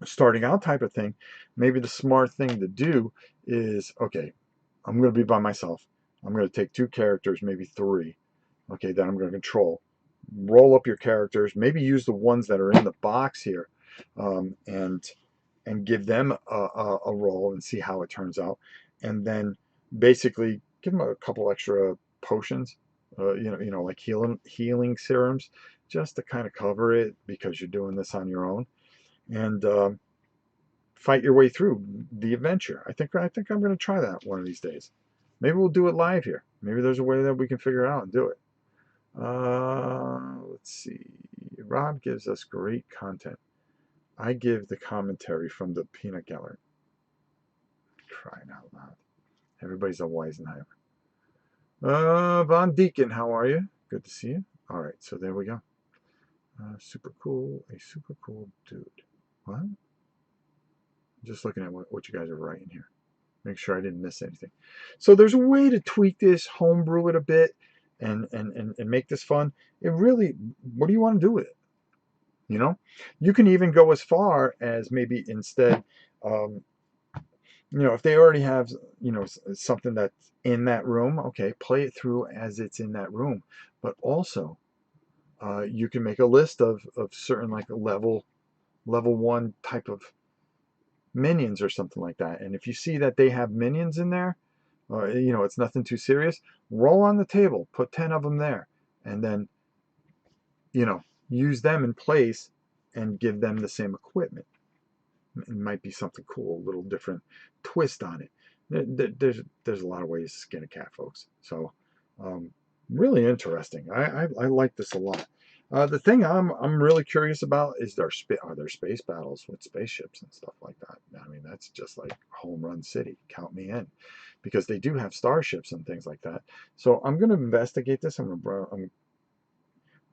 starting out type of thing, maybe the smart thing to do is, okay, I'm going to be by myself. I'm going to take 2 characters, maybe 3. Okay, that I'm going to control. roll up your characters, maybe use the ones that are in the box here, and give them a roll and see how it turns out, and then basically give them a couple extra potions, like healing serums, just to kind of cover it because you're doing this on your own, and fight your way through the adventure. I think I'm going to try that one of these days. Maybe we'll do it live here. Maybe there's a way that we can figure it out and do it. Let's see. Rob gives us great content. I give the commentary from the peanut gallery. Crying out loud. Everybody's a Weisenheimer. Von Deacon, how are you? Good to see you. All right, so there we go. Super cool. A super cool dude. What? Just looking at what you guys are writing here. Make sure I didn't miss anything. So there's a way to tweak this, homebrew it a bit, and make this fun. It really, what do you want to do with it? You know, you can even go as far as maybe instead, if they already have, something that's in that room, okay, play it through as it's in that room. But also, you can make a list of certain like level one type of minions or something like that. And if you see that they have minions in there, it's nothing too serious, roll on the table, put 10 of them there, and then, use them in place and give them the same equipment. It might be something cool, a little different twist on it. There's a lot of ways to skin a cat, folks. So, really interesting. I like this a lot. The thing I'm really curious about is are there space battles with spaceships and stuff like that. I mean, that's just like home run city. Count me in, because they do have starships and things like that. So I'm going to investigate this.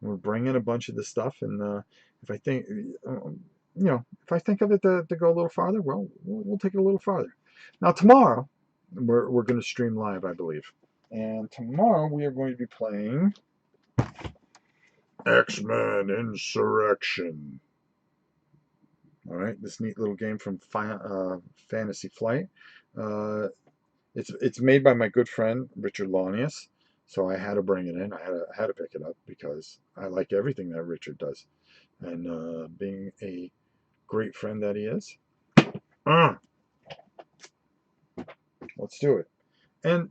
We're bringing a bunch of the stuff, and if I think, if I think of it to go a little farther, well, we'll take it a little farther. Now tomorrow, we're going to stream live, I believe, and tomorrow we are going to be playing X-Men Insurrection. All right, this neat little game from Fantasy Flight. It's made by my good friend Richard Launius, so I had to bring it in. I had to pick it up because I like everything that Richard does, and being a great friend that he is, let's do it. And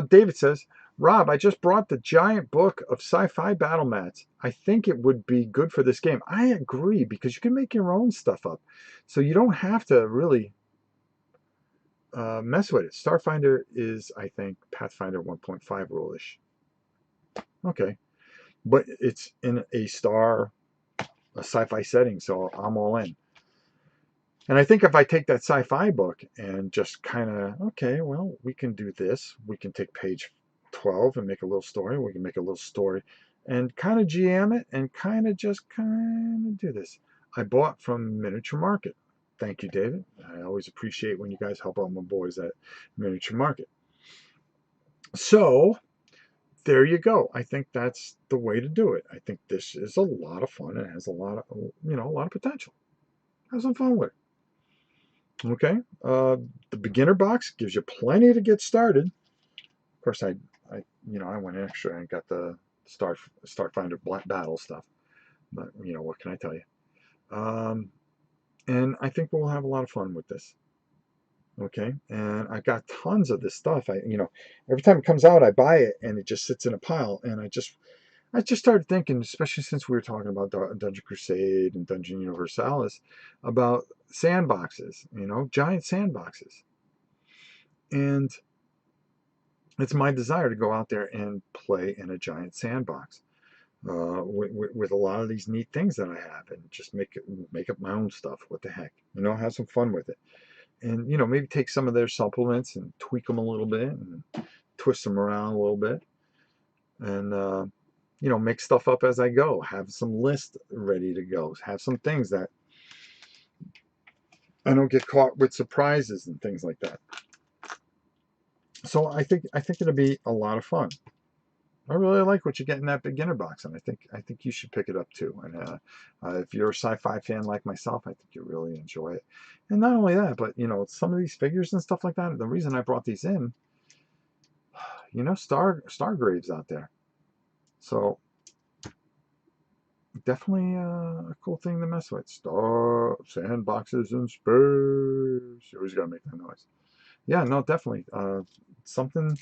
David says, Rob, I just brought the giant book of sci-fi battle mats. I think it would be good for this game. I agree, because you can make your own stuff up, so you don't have to really mess with it. Starfinder is, I think, Pathfinder 1.5 rule-ish. Okay, but it's in a sci-fi setting, so I'm all in. And I think if I take that sci-fi book and just kind of, okay, well, we can do this. We can take page 12 and make a little story. We can make a little story and kind of GM it and kind of do this. I bought from Miniature Market. Thank you, David. I always appreciate when you guys help out my boys at Miniature Market. So there you go. I think that's the way to do it. I think this is a lot of fun. It has a lot of potential. Have some fun with it. Okay, the beginner box gives you plenty to get started. Of course, I went extra and got the Starfinder battle stuff, but what can I tell you? And I think we'll have a lot of fun with this. Okay, and I got tons of this stuff. Every time it comes out, I buy it, and it just sits in a pile. And I just started thinking, especially since we were talking about Dungeon Crusade and Dungeon Universalis, about sandboxes, giant sandboxes. And it's my desire to go out there and play in a giant sandbox with a lot of these neat things that I have, and just make up my own stuff. What the heck, have some fun with it, and maybe take some of their supplements and tweak them a little bit and twist them around a little bit, and make stuff up as I go. Have some lists ready to go. Have some things that I don't get caught with surprises and things like that. So I think it'll be a lot of fun. I really like what you get in that beginner box, and I think you should pick it up too. And if you're a sci-fi fan like myself, I think you'll really enjoy it. And not only that, but some of these figures and stuff like that. The reason I brought these in, Stargrave's out there, so definitely a cool thing to mess with. Sandboxes in space. You always gotta make that noise. Yeah, no, definitely. Something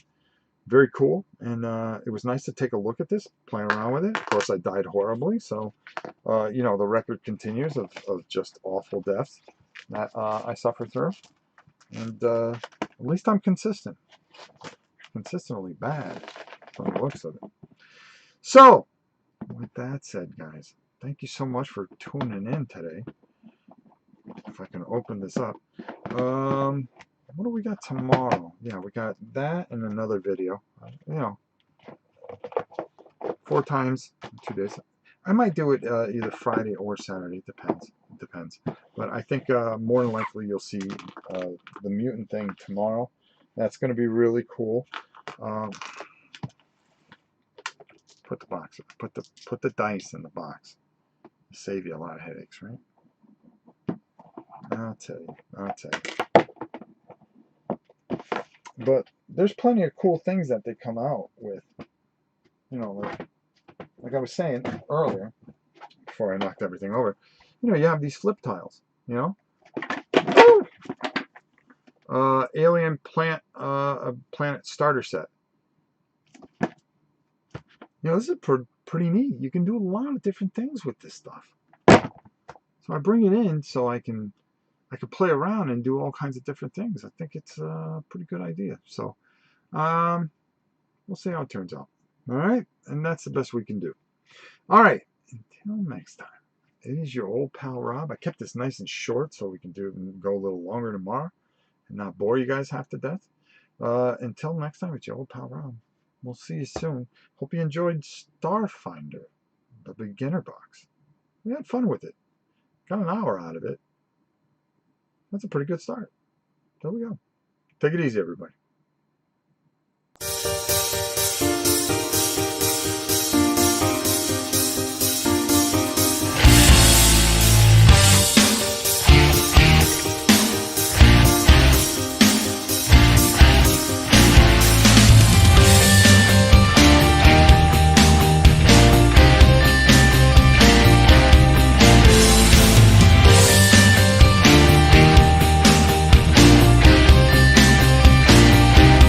very cool, and it was nice to take a look at this, play around with it. Of course, I died horribly, so the record continues of just awful deaths that I suffered through, and at least I'm consistently bad from the looks of it. So, with that said, guys, thank you so much for tuning in today. If I can open this up. What do we got tomorrow? Yeah, we got that and another video. 4 times in 2 days. I might do it either Friday or Saturday. It depends. It depends. But I think more than likely you'll see the mutant thing tomorrow. That's going to be really cool. Put the box. Put the dice in the box. Save you a lot of headaches, right? I'll tell you. But there's plenty of cool things that they come out with. Like I was saying earlier, before I knocked everything over, you have these flip tiles, alien planet starter set. This is pretty neat. You can do a lot of different things with this stuff. So I bring it in so I can play around and do all kinds of different things. I think it's a pretty good idea. So we'll see how it turns out. All right, and that's the best we can do. All right, until next time. It is your old pal Rob. I kept this nice and short so we can go a little longer tomorrow and not bore you guys half to death. Until next time, it's your old pal Rob. We'll see you soon. Hope you enjoyed Starfinder, the beginner box. We had fun with it. Got an hour out of it. That's a pretty good start. There we go. Take it easy, everybody.